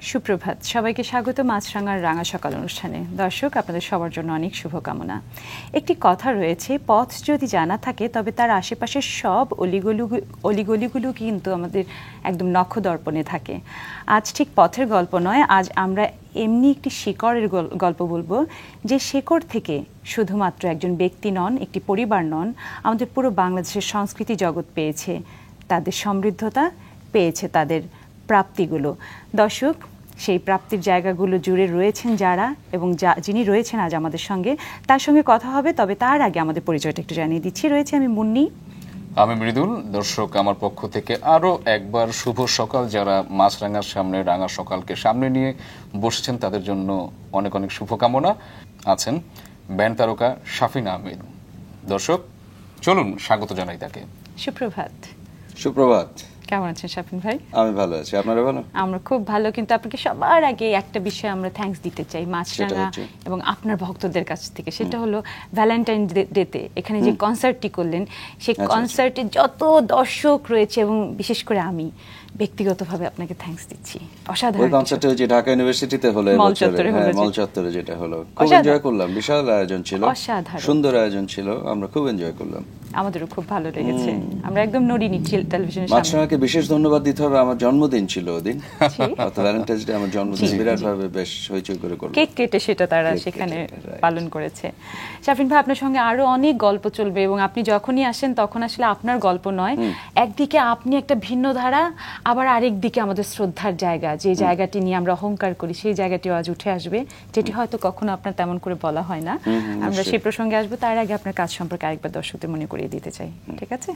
সুপ্রভাত, সবাইকে স্বাগত মাছরাঙার রাঙা সকাল অনুষ্ঠানে। দর্শক, আপনাদের সবার জন্য অনেক শুভকামনা। একটি কথা রয়েছে, পথ যদি জানা থাকে তবে তার আশেপাশের সব অলিগলিগুলো কিন্তু আমাদের একদম নখদর্পণে থাকে। আজ ঠিক পথের গল্প নয়, আজ আমরা এমনি একটি শিকড়ের গল্প বলবো, যে শিকড় থেকে শুধুমাত্র একজন ব্যক্তি নন, একটি পরিবার নন, আমাদের পুরো বাংলাদেশের সংস্কৃতি জগৎ পেয়েছে তাদের সমৃদ্ধতা, পেয়েছে তাদের প্রাপ্তিগুলো। দর্শক, সেই প্রাপ্তির জায়গাগুলো জুড়ে রয়েছেন যারা, এবং যিনি রয়েছেন আজ আমাদের সঙ্গে, তার সঙ্গে কথা হবে। তবে তার আগে আমাদের পরিচয়টা একটু জানিয়ে দিচ্ছি। রয়েছে আমি মুন্নি, আমি মৃদুল। দর্শক, আমার পক্ষ থেকে আরও একবার শুভ সকাল। যারা মাছরাঙার সামনে রাঙা সকালকে সামনে নিয়ে বসেছেন তাদের জন্য অনেক অনেক শুভকামনা। আছেন ব্যান্ড তারকা শাফিন আহমেদ। দর্শক, চলুন স্বাগত জানাই তাকে। সুপ্রভাত। সুপ্রভাত। কেমন আছেন শাফিন ভাই? আমি ভালো আছি, আপনারা ভালো? আমরা খুব ভালো, কিন্তু আপনাকে সবার আগে একটা বিষয়ে আমরা থ্যাঙ্কস দিতে চাই মাছরাঙা এবং আপনার ভক্তদের কাছ থেকে। সেটা হলো ভ্যালেন্টাইন ডেতে এখানে যে কনসার্টটি করলেন, সেই কনসার্টে যত দর্শক রয়েছে এবং বিশেষ করে আমি ব্যক্তিগতভাবে আপনাকে থ্যাঙ্কস দিচ্ছি। অসাধারণ। ওই কনসার্টে যে ঢাকা ইউনিভার্সিটিতে হলো, মল চত্বরে যেটা হলো, খুব এনজয় করলাম। বিশাল আয়োজন ছিল, সুন্দর আয়োজন ছিল, আমরা খুব এনজয় করলাম। আমাদেরও খুব ভালো লেগেছে। আমরা একদম নড়িনি টেলিভিশনের সামনে। মাছরাঙাকে বিশেষ ধন্যবাদ দিতে হবে, আমার জন্মদিন ছিল ওদিন, ভ্যালেন্টাইন্স ডে আমার জন্মদিন, বিরাট ভাবে বেশ হইচই করে করলাম, কেক কেটে সেটা তারা সেখানে পালন করেছে। শাফিন ভাই, আপনার সঙ্গে আরো অনেক গল্প চলবে, এবং আপনি যখনই আসেন তখন আসলে আপনার গল্প নয়, একদিকে আপনি একটা ভিন্ন ধারা, আবার আরেক দিকে আমাদের শ্রদ্ধার জায়গা, যে জায়গাটি নিয়ে আমরা অহংকার করি, সেই জায়গাটিও আজ উঠে আসবে, যেটি হয়তো কখনো আপনার তেমন করে বলা হয় না। আমরা সেই প্রসঙ্গে আসবো। তার আগে আপনার কাজ সম্পর্কে আরেকবার দর্শকদের মনে করিয়ে দিতে চাই, ঠিক আছে?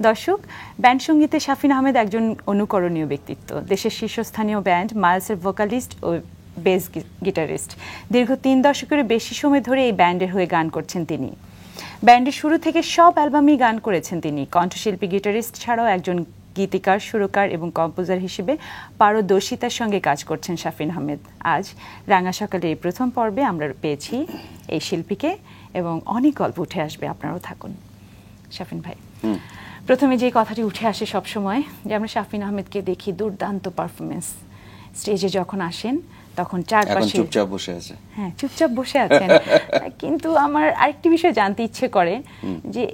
দর্শক, ব্যান্ড সঙ্গীতে শাফিন আহমেদ একজন অনুকরণীয় ব্যক্তিত্ব। দেশের শীর্ষস্থানীয় ব্যান্ড মাইলসের ভোকালিস্ট ও বেস গিটারিস্ট। দীর্ঘ 3 দশকেরও বেশি সময় ধরে এই ব্যান্ডের হয়ে গান করছেন তিনি। ব্যান্ডের শুরু থেকে সব অ্যালবামেই গান করেছেন তিনি। কণ্ঠশিল্পী, গিটারিস্ট ছাড়াও একজন গীতিকার, সুরকার এবং কম্পোজার হিসেবে পারদর্শিতার সঙ্গে কাজ করছেন শাফিন আহমেদ। আজ রাঙা সকালের এই প্রথম পর্বে আমরা পেয়েছি এই শিল্পীকে, এবং অনেক গল্প উঠে আসবে, আপনারাও থাকুন। শাফিন ভাই, প্রথমে যে কথাটি উঠে আসে সবসময়, যে আমরা শাফিন আহমেদকে দেখি দুর্দান্ত পারফরমেন্স। স্টেজে যখন আসেন তখন চারপাশে চুপচাপ বসে আছে। হ্যাঁ, চুপচাপ বসে আছেন। কিন্তু আমার আরেকটি বিষয় জানতে ইচ্ছে করে, যে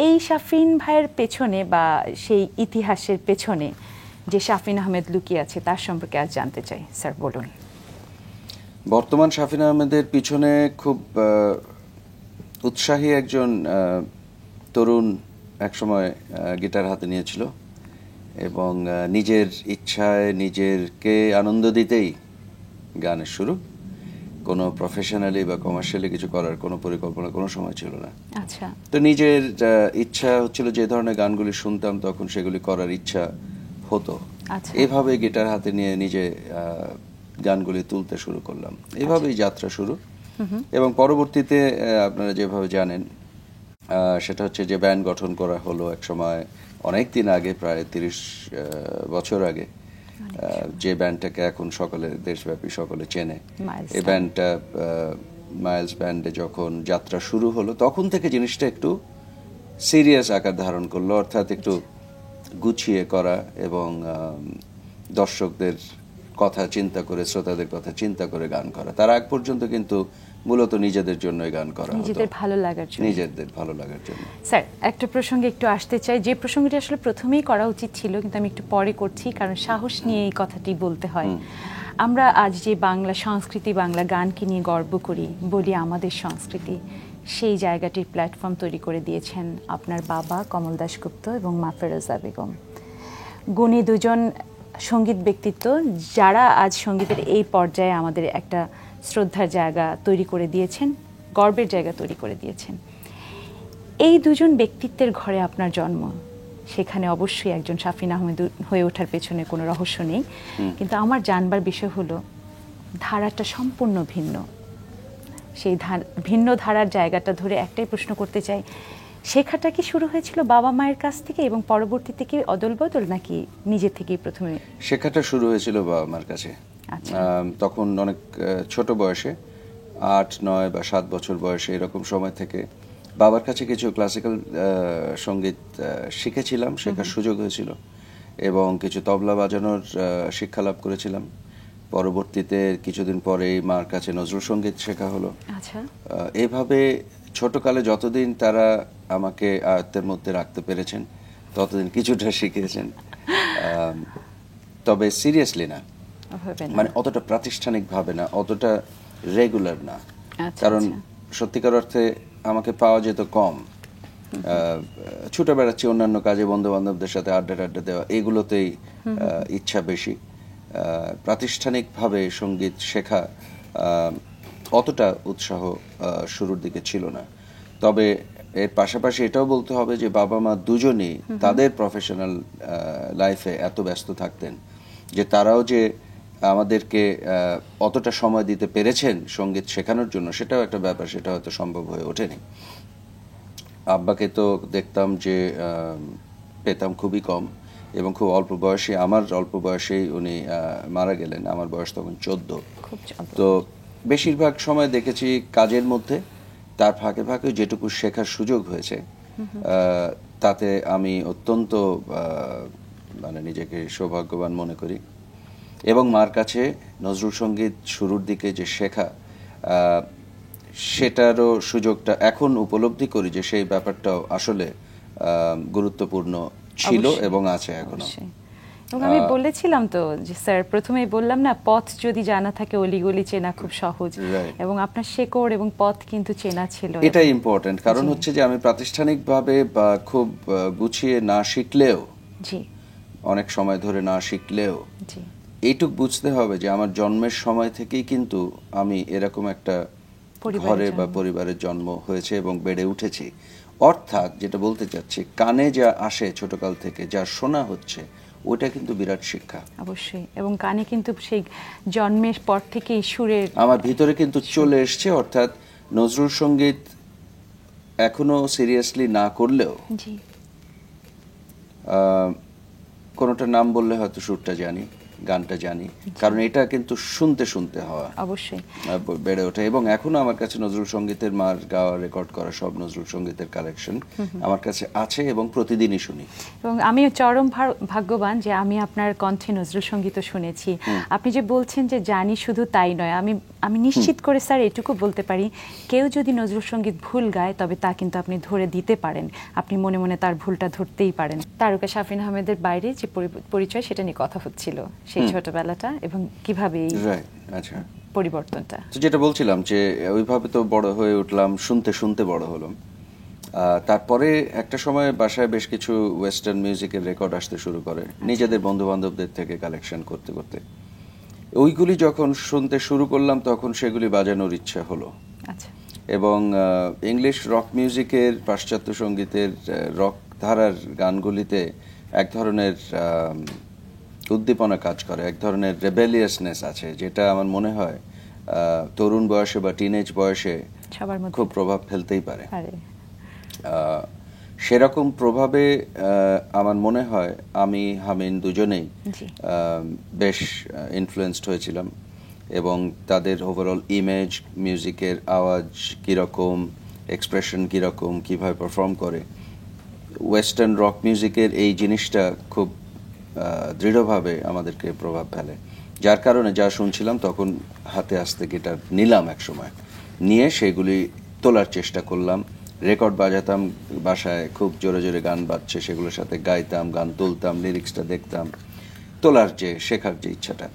এই শাফিন ভাইয়ের পেছনে বা সেই ইতিহাসের পেছনে যে শাফিন আহমেদ লুকিয়ে আছে, তার সম্পর্কে আজ জানতে চাই। স্যার বলুন। বর্তমান শাফিন আহমেদের পিছনে খুব উৎসাহী একজন তরুণ একসময় গিটার হাতে নিয়েছিল, এবং নিজের ইচ্ছায় নিজেরকে আনন্দ দিতেই গানের শুরু। কোনো প্রফেশনালি বা কমার্শিয়ালি কিছু করার কোনো পরিকল্পনা কোনো সময় ছিল না। আচ্ছা। তো নিজের ইচ্ছা হচ্ছিল, যে ধরনের গানগুলি শুনতাম তখন সেগুলি করার ইচ্ছা হতো। এভাবে গিটার হাতে নিয়ে নিজে গানগুলি তুলতে শুরু করলাম। এভাবেই যাত্রা শুরু। এবং পরবর্তীতে আপনারা যেভাবে জানেন, সেটা হচ্ছে যে ব্যান্ড গঠন করা হলো এক সময়, অনেক দিন আগে, প্রায় 30 বছর আগে, যে ব্যান্ডটাকে এখন সকলে দেশব্যাপী সকলে চেনে। এই ব্যান্ডটা মাইলস ব্যান্ডে যখন যাত্রা শুরু হলো, তখন থেকে জিনিসটা একটু সিরিয়াস আকার ধারণ করলো, অর্থাৎ একটু গুছিয়ে করা এবং দর্শকদের কথা চিন্তা করে, শ্রোতাদের কথা চিন্তা করে গান করা। তার আগ পর্যন্ত কিন্তু মূলত নিজেদের জন্যই গান করা হতো, নিজেদের ভালো লাগার জন্য। স্যার, একটা প্রসঙ্গে একটু আসতে চাই, যে প্রসঙ্গটি আসলে প্রথমেই করা উচিত ছিল, কিন্তু আমি একটু পরে করছি, কারণ সাহস নিয়ে এই কথাটি বলতে হয়। আমরা আজ যে বাংলা সংস্কৃতি, বাংলা গানকে নিয়ে গর্ব করি, বলি আমাদের সংস্কৃতি, সেই জায়গাটির প্ল্যাটফর্ম তৈরি করে দিয়েছেন আপনার বাবা কমল দাশগুপ্ত এবং মা ফেরোজা বেগম। গুণী দুজন সঙ্গীত ব্যক্তিত্ব, যারা আজ সঙ্গীতের এই পর্যায়ে আমাদের একটা শ্রদ্ধার জায়গা তৈরি করে দিয়েছেন, গর্বের জায়গা তৈরি করে দিয়েছেন। এই দুজন ব্যক্তিত্বের ঘরে আপনার জন্ম, সেখানে অবশ্যই একজন শাফিন আহমেদ হয়ে ওঠার পেছনে কোনো রহস্য নেই। কিন্তু আমার জানবার বিষয় হলো, ধারাটা সম্পূর্ণ ভিন্ন। সেই ভিন্ন ধারার জায়গাটা ধরে একটাই প্রশ্ন করতে চাই, শেখাটা কি শুরু হয়েছিল বাবা মায়ের কাছ থেকে, এবং পরবর্তীতে কি অদল বদল, নাকি নিজে থেকেই প্রথমে? শেখাটা শুরু হয়েছিল বাবা মার কাছে। তখন অনেক ছোট বয়সে, 8, 9 বা 7 বছর বয়সে, এরকম সময় থেকে বাবার কাছে কিছু ক্লাসিক্যাল সঙ্গীত শিখেছিলাম, শেখার সুযোগ হয়েছিল, এবং কিছু তবলা বাজানোর শিক্ষা লাভ করেছিলাম। পরবর্তীতে কিছুদিন পরেই মার কাছে নজরুল সঙ্গীত শেখা হলো। আচ্ছা, এইভাবে ছোটকালে যতদিন তারা আমাকে আয়ত্তের মধ্যে রাখতে পেরেছেন ততদিন কিছুটা শিখিয়েছেন, তবে সিরিয়াসলি না, ওভাবে না। মানে অতটা প্রাতিষ্ঠানিকভাবে না, অতটা রেগুলার না। আচ্ছা, কারণ আচ্ছা। সত্যিকার অর্থে আমাকে পাওয়া যেত কম, ছুটে বেড়াচ্ছি অন্যান্য কাজে, বন্ধু বান্ধবদের সাথে আড্ডা টাড্ডা দেওয়া, এগুলোতেই ইচ্ছা বেশি। প্রাতিষ্ঠানিকভাবে সঙ্গীত শেখা অতটা উৎসাহ শুরুর দিকে ছিল না। তবে এর পাশাপাশি এটাও বলতে হবে যে বাবা মা দুজনই তাদের প্রফেশনাল লাইফে এত ব্যস্ত থাকতেন যে তারাও যে আমাদেরকে অতটা সময় দিতে পেরেছেন সঙ্গীত শেখানোর জন্য, সেটাও একটা ব্যাপার, সেটা হয়তো সম্ভব হয়ে ওঠেনি। আব্বাকে তো দেখতাম যে পেতাম খুবই কম, এবং খুব অল্প বয়সে, আমার অল্প বয়সেই উনি মারা গেলেন। আমার বয়স তখন 14। তো বেশিরভাগ সময় দেখেছি কাজের মধ্যে, তার ফাঁকে ফাঁকে যেটুকু শেখার সুযোগ হয়েছে তাতে আমি অত্যন্ত মানে নিজেকে সৌভাগ্যবান মনে করি। এবং মার কাছে নজরুল সঙ্গীত শুরুর দিকে যে শেখা, সেটারও সুযোগটা এখন উপলব্ধি করি যে সেই ব্যাপারটাও আসলে গুরুত্বপূর্ণ ছিল এবং আছে এখনো। এবং আমি বলেছিলাম তো যে স্যার, প্রথমেই বললাম না, পথ যদি জানা থাকে অলিগলি চেনা খুব সহজ, এবং আপনার শেকড় এবং পথ কিন্তু চেনা ছিল। এটাই ইম্পর্টেন্ট, কারণ হচ্ছে যে আমি প্রাতিষ্ঠানিকভাবে বা খুব গুছিয়ে না শিখলেও, জি, অনেক সময় ধরে না শিখলেও, জি, এইটুক বুঝতে হবে যে আমার জন্মের সময় থেকেই কিন্তু আমি এরকম একটা ঘরে বা পরিবারের জন্ম হয়েছে এবং বেড়ে উঠেছি। অর্থাৎ যেটা বলতে চাচ্ছি, কানে যা আসে ছোটকাল থেকে, যা শোনা হচ্ছে, ওটা কিন্তু বিরাট শিক্ষা অবশ্যই। এবং কানে কিন্তু সেই জন্মের পর থেকে সুরের আমার ভিতরে কিন্তু চলে এসছে। অর্থাৎ নজরুল সঙ্গীত এখনো সিরিয়াসলি না করলেও কোনোটা নাম বললে হয়তো সুরটা জানি, গানটা জানি, কারণ এটা কিন্তু শুনতে শুনতে হওয়া, অবশ্যই বেড়ে ওঠে। এবং এখনো আমার কাছে নজরুল সঙ্গীতের মার গাওয়া, রেকর্ড করা সব নজরুল সঙ্গীতের কালেকশন আমার কাছে আছে এবং প্রতিদিনই শুনি। এবং আমি চরম ভাগ্যবান যে আমি আপনার কণ্ঠে নজরুল সঙ্গীত শুনেছি। আপনি যে বলছেন যে জানি, শুধু তাই নয়, আমি নিশ্চিত করে স্যার এটুকু বলতে পারি, কেউ যদি নজরুল সঙ্গীত ভুল গায় তবে তা কিন্তু আপনি ধরে দিতে পারেন, আপনি মনে মনে তার ভুলটা ধরতেই পারেন। তারকা শাফিন আহমেদের বাইরে যে পরিচয়, সেটা নিয়ে কথা হচ্ছিল, সেই ছোটবেলাটা এবং কিভাবে এই পরিবর্তনটা। তো যেটা বলছিলাম যে ওইভাবে তো বড় হয়ে উঠলাম, শুনতে শুনতে বড় হলাম। তারপরে একটা সময় বাসায় বেশ কিছু ওয়েস্টার্ন মিউজিকের রেকর্ড আসতে শুরু করে, নিজেদের বন্ধু বান্ধবদের থেকে কালেকশন করতে করতে। ওইগুলি যখন শুনতে শুরু করলাম তখন সেগুলি বাজানোর ইচ্ছা হলো। এবং ইংলিশ রক মিউজিকের, পাশ্চাত্য সঙ্গীতের রক ধারার গানগুলিতে এক ধরনের উদ্দীপনা কাজ করে, এক ধরনের রেবেলিয়াসনেস আছে, যেটা আমার মনে হয় তরুণ বয়সে বা টিনেজ বয়সে খুব প্রভাব ফেলতেই পারে। সেরকম প্রভাবে আমার মনে হয় আমি, হামিন দুজনেই বেশ ইনফ্লুয়েন্সড হয়েছিলাম। এবং তাদের ওভারঅল ইমেজ, মিউজিকের আওয়াজ কীরকম, এক্সপ্রেশন কীরকম, কীভাবে পারফর্ম করে, ওয়েস্টার্ন রক মিউজিকের এই জিনিসটা খুব দৃঢ়ভাবে আমাদেরকে প্রভাব ফেলে। যার কারণে যা শুনছিলাম তখন হাতে আসতে গিটার নিলাম এক সময়, নিয়ে সেগুলি তোলার চেষ্টা করলাম, রেকর্ড বাজাতাম বাসায়, খুব জোরে জোরে গান বাজছে সেগুলোর সাথে গাইতাম, গান তুলতাম, লিরিক্সটা দেখতাম, তোলার যে শেখার যে ইচ্ছাটা।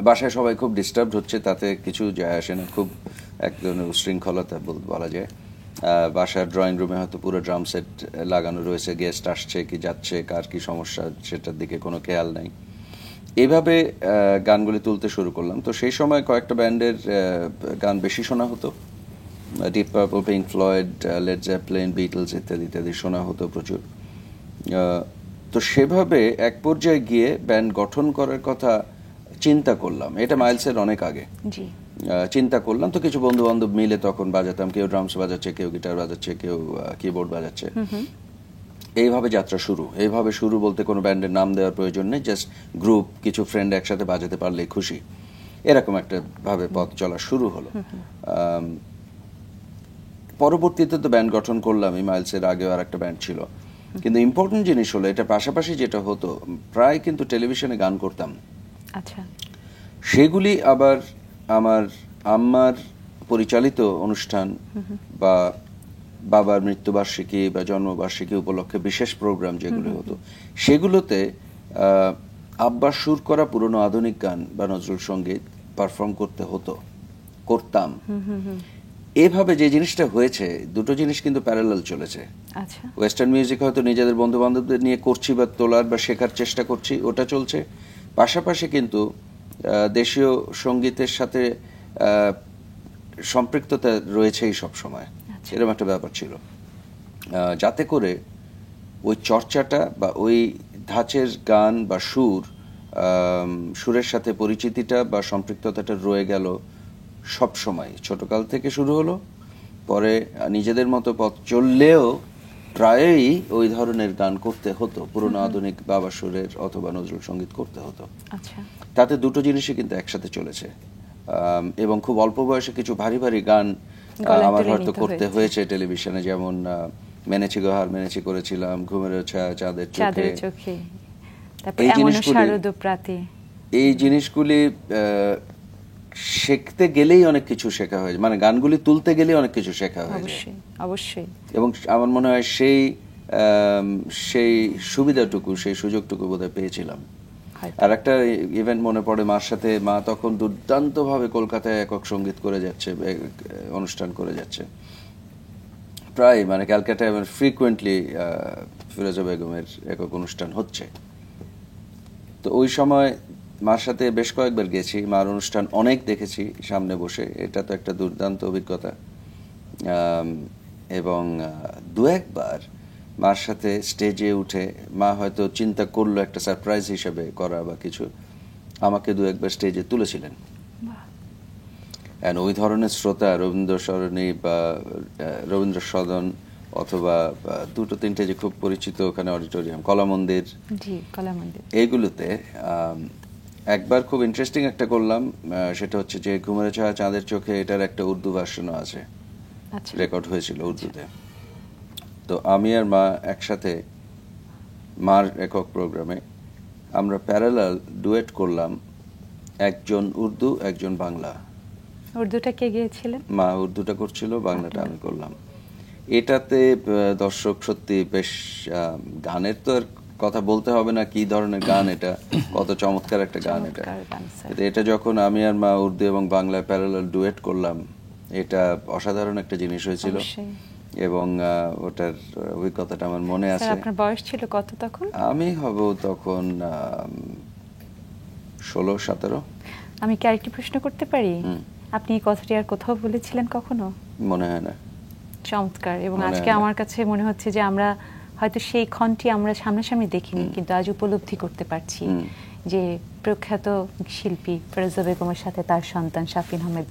বাসায় সবাই খুব ডিস্টার্ব হচ্ছে, তাতে কিছু যায় আসে না, খুব এক ধরনের উশৃঙ্খলতা বলা যায়। বাসার ড্রয়িং রুমে হয়তো পুরো ড্রাম সেট লাগানো রয়েছে, গেস্ট আসছে কি যাচ্ছে, কার কি সমস্যা, সেটার দিকে কোনো খেয়াল নাই। এইভাবে গানগুলি তুলতে শুরু করলাম। তো সেই সময় কয়েকটা ব্যান্ডের গান বেশি শোনা হতো, deep purple, pink Floyd, lead Zeppelin, Beatles ইত্যাদি ইত্যাদি শোনা হতো প্রচুর। তো সেভাবে এক পর্যায়ে গিয়ে ব্যান্ড গঠন করার কথা চিন্তা করলাম, এটা মাইলসের অনেক আগে চিন্তা করলাম। তো কিছু বন্ধু বান্ধব মিলে তখন বাজাতাম, কেউ ড্রামস বাজাচ্ছে, কেউ গিটার বাজাচ্ছে, কেউ কিবোর্ড বাজাচ্ছে। এইভাবে যাত্রা শুরু। এইভাবে শুরু বলতে কোনো ব্যান্ডের নাম দেওয়ার প্রয়োজন নেই, জাস্ট গ্রুপ, কিছু ফ্রেন্ড একসাথে বাজাতে পারলেই খুশি, এরকম একটা ভাবে পথ চলা শুরু হলো। পরবর্তীতে তো ব্যান্ড গঠন করলাম, মাইলসের আগেও আর একটা ব্যান্ড ছিল। কিন্তু ইম্পর্টেন্ট জিনিস হলো, এটা পাশাপাশি যেটা হতো, প্রায় কিন্তু টেলিভিশনে গান করতাম। সেগুলি আবার আমার আম্মার পরিচালিত অনুষ্ঠান বা বাবার মৃত্যুবার্ষিকী বা জন্মবার্ষিকী উপলক্ষে বিশেষ প্রোগ্রাম যেগুলো হতো, সেগুলোতে আব্বার সুর করা পুরনো আধুনিক গান বা নজরুল সঙ্গীত পারফর্ম করতাম। এভাবে যে জিনিসটা হয়েছে, দুটো জিনিস কিন্তু প্যারালাল চলেছে। ওয়েস্টার্ন মিউজিক হয়তো নিজেদের বন্ধু বান্ধবদের নিয়ে করছি বা তোলার বা শেখার চেষ্টা করছি, ওটা চলছে। পাশাপাশি কিন্তু দেশীয় সঙ্গীতের সাথে সম্পৃক্ততা রয়েছেই সব সময়, এরকম একটা ব্যাপার ছিল, যাতে করে ওই চর্চাটা বা ওই ধাঁচের গান বা সুরের সাথে পরিচিতিটা বা সম্পৃক্ততাটা রয়ে গেল সব সময়। ছোটকাল থেকে শুরু হলো, পরে নিজেদের মতো পথ চললেও প্রায়ই ওই ধরনের গান করতে হতো, পুরনো আধুনিক বাবা সুরের অথবা নজরুল সঙ্গীত করতে হতো। তাতে দুটো জিনিসই কিন্তু একসাথে চলেছে, এবং খুব অল্প বয়সে কিছু ভারী ভারী গান আমার হয়তো করতে হয়েছে টেলিভিশনে, যেমন মেনেছি গোহার মেনেছি করেছিলাম, ঘুমের ছায়া চাঁদের চোখে। এই জিনিসগুলি শিখতে গেলেই অনেক কিছু শেখা হয়েছে, মানে গানগুলি তুলতে গেলেই অনেক কিছু শেখা হয়েছে অবশ্যই। এবং আমার মনে হয় সেই সুবিধাটুকু, সেই সুযোগটুকু বোধহয় পেয়েছিলাম। আর একটা ইভেন্ট মনে পড়ে, মার সাথে, মা তখন দুর্দান্ত ভাবে কলকাতায় একক সঙ্গীত করে যাচ্ছে, অনুষ্ঠান করে যাচ্ছে প্রায়, মানে ক্যালকাটায় ফ্রিকুয়েন্টলি ফিরোজা বেগমের একক অনুষ্ঠান হচ্ছে। তো ওই সময় মার সাথে বেশ কয়েকবার গেছি, মার অনুষ্ঠান অনেক দেখেছি সামনে বসে, এটা তো একটা দুর্দান্ত অভিজ্ঞতা। এবং দু একবার মার সাথে স্টেজে উঠে, মা হয়তো চিন্তা করলো একটা সারপ্রাইজ হিসেবে করা বা কিছু, আমাকে দু একবার স্টেজে তুলেছিলেন। ওই ধরনের শ্রোতা, রবীন্দ্র সরণি বা রবীন্দ্র সদন অথবা দুটো তিনটে যে খুব পরিচিত ওখানে অডিটোরিয়াম, কলা মন্দির, এইগুলোতে একবার খুব ইন্টারেস্টিং একটা করলাম, সেটা হচ্ছে যে ঘুমের ছায়া চাঁদের চোখে, এটার একটা উর্দু ভার্সনও আছে, রেকর্ড হয়েছিল উর্দুতে। তো আমি আর মা একসাথে মার একক প্রোগ্রামে আমরা প্যারালাল ডুয়েট করলাম, একজন উর্দু একজন বাংলা। উর্দুটা কে গিয়েছিলেন? মা উর্দুটা করছিল, বাংলাটা আমি করলাম। এটাতে দর্শক সত্যি বেশ, গানের তো আর কথা বলতে হবে না, কি ধরনের গান এটা, কত চমৎকার একটা গান এটা। এটা যখন আমি আর মা উর্দু এবং বাংলায় প্যারালাল ডুয়েট করলাম, এটা অসাধারণ একটা জিনিস হয়েছিল। এবং ওটার অভিজ্ঞতাটা আমার মনে আছে। আপনার বয়স ছিল কত তখন? আমি হব তখন 16-17। আমি কি আরেকটি প্রশ্ন করতে পারি? আপনি এই কথাটি আর কোথাও বলেছিলেন কখনো? মনে হয় না। চমৎকার। এবং আজকে আমার কাছে মনে হচ্ছে যে আমরা হয়তো সেই ক্ষণটি আমরা সামনাসামনি দেখিনি, কিন্তু আজ উপলব্ধি করতে পারছি যে প্রখ্যাত শিল্পী ফিরোজা বেগমের সাথে তার সন্তান শাফিন আহমেদ,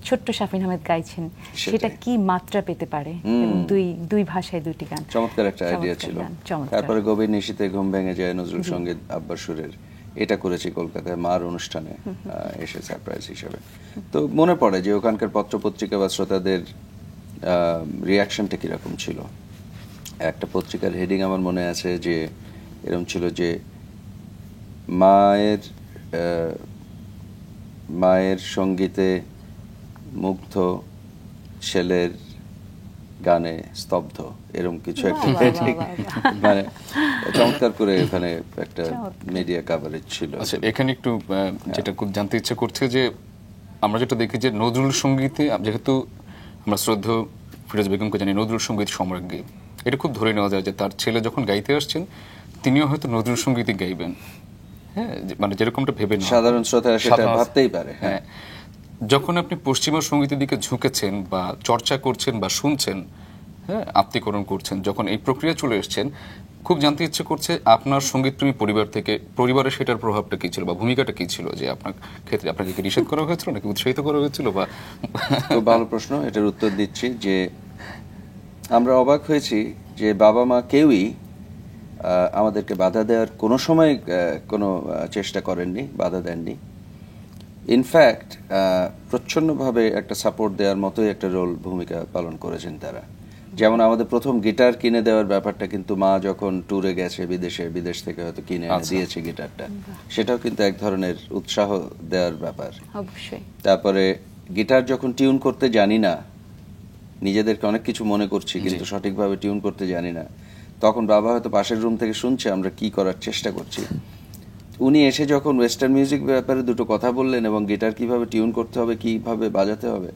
ছোট্ট শাফিন আহমেদ গাইছেন, সেটা কি মাত্রা পেতে পারে। এবং দুই ভাষায় দুটি গান, চমৎকার একটা আইডিয়া ছিল। তারপরে গভীর নিশীথে ঘুম ভেঙে যায় নজরুল সঙ্গীত আব্বার সুরের, এটা করেছি কলকাতায় মার অনুষ্ঠানে এসে সারপ্রাইজ হিসেবে। তো মনে পড়ে যে ওখানকার পত্রপত্রিকা বা শ্রোতাদের রিয়াকশনটা কিরকম ছিল। একটা পত্রিকার হেডিং আমার মনে আছে যে এরকম ছিল যে মায়ের সঙ্গীতে মুগ্ধ, ছেলের গানে স্তব্ধ, এরকম কিছু একটা, মানে চমৎকার করে এখানে একটা মিডিয়া কভারেজ ছিল। আচ্ছা, এখানে একটু যেটা খুব জানতে ইচ্ছে করছে যে আমরা যেটা দেখি যে নজরুল সঙ্গীতে, যেহেতু আমরা শ্রদ্ধেয় ফিরোজা বেগমকে জানি নজরুল সঙ্গীত সম্রাজ্ঞী, এটা খুব ধরে নেওয়া যায় যে তার ছেলে যখন গাইতে আসছেন তিনিও হয়তো নজরুল সঙ্গীতই গাইবেন। হ্যাঁ, মানে যেরকমটা ভেবে সাধারণ শ্রোতারা সেটা ভাবতেই পারে। হ্যাঁ, যখন আপনি পশ্চিমা সঙ্গীতের দিকে ঝুঁকেছেন বা চর্চা করছেন বা শুনছেন, হ্যাঁ, আত্মীকরণ করছেন, যখন এই প্রক্রিয়া চলে এসছেন, খুব জানতে ইচ্ছে করছে আপনার সঙ্গীতপ্রেমী পরিবার থেকে, পরিবারে সেটার প্রভাবটা কি ছিল বা ভূমিকাটা কি ছিল, যে আপনার ক্ষেত্রে আপনাকে কি নিষেধ করা হয়েছিল নাকি উৎসাহিত করা হয়েছিল? বা খুব ভালো প্রশ্ন, এটার উত্তর দিচ্ছি যে আমরা অবাক হয়েছি যে বাবা মা কেউই আমাদেরকে বাধা দেওয়ার কোনো সময় কোনো চেষ্টা করেননি, বাধা দেননি। ইনফ্যাক্ট প্রচ্ছন্নভাবে একটা সাপোর্ট দেওয়ার মতোই একটা ভূমিকা পালন করেছেন তারা। যেমন আমাদের প্রথম গিটার কিনে দেওয়ার ব্যাপারটা কিন্তু মা যখন ট্যুরে গেছে বিদেশ থেকে হয়তো কিনে এনে দিয়েছে গিটারটা, সেটাও কিন্তু এক ধরনের উৎসাহ দেওয়ার ব্যাপার। অবশ্যই। তারপরে গিটার যখন টিউন করতে জানি না, নিজেদেরকে অনেক কিছু মনে করছি কিন্তু সঠিকভাবে টিউন করতে জানি না, তখন বাবা হয়তো পাশের রুম থেকে শুনছে আমরা কি করার চেষ্টা করছি, উনি এসে যখন ওয়েস্টার্ন মিউজিক ব্যাপারে দুটো কথা বললেন এবং গিটার কিভাবে টিউন করতে হবে, কিভাবে বাজাতে হবে,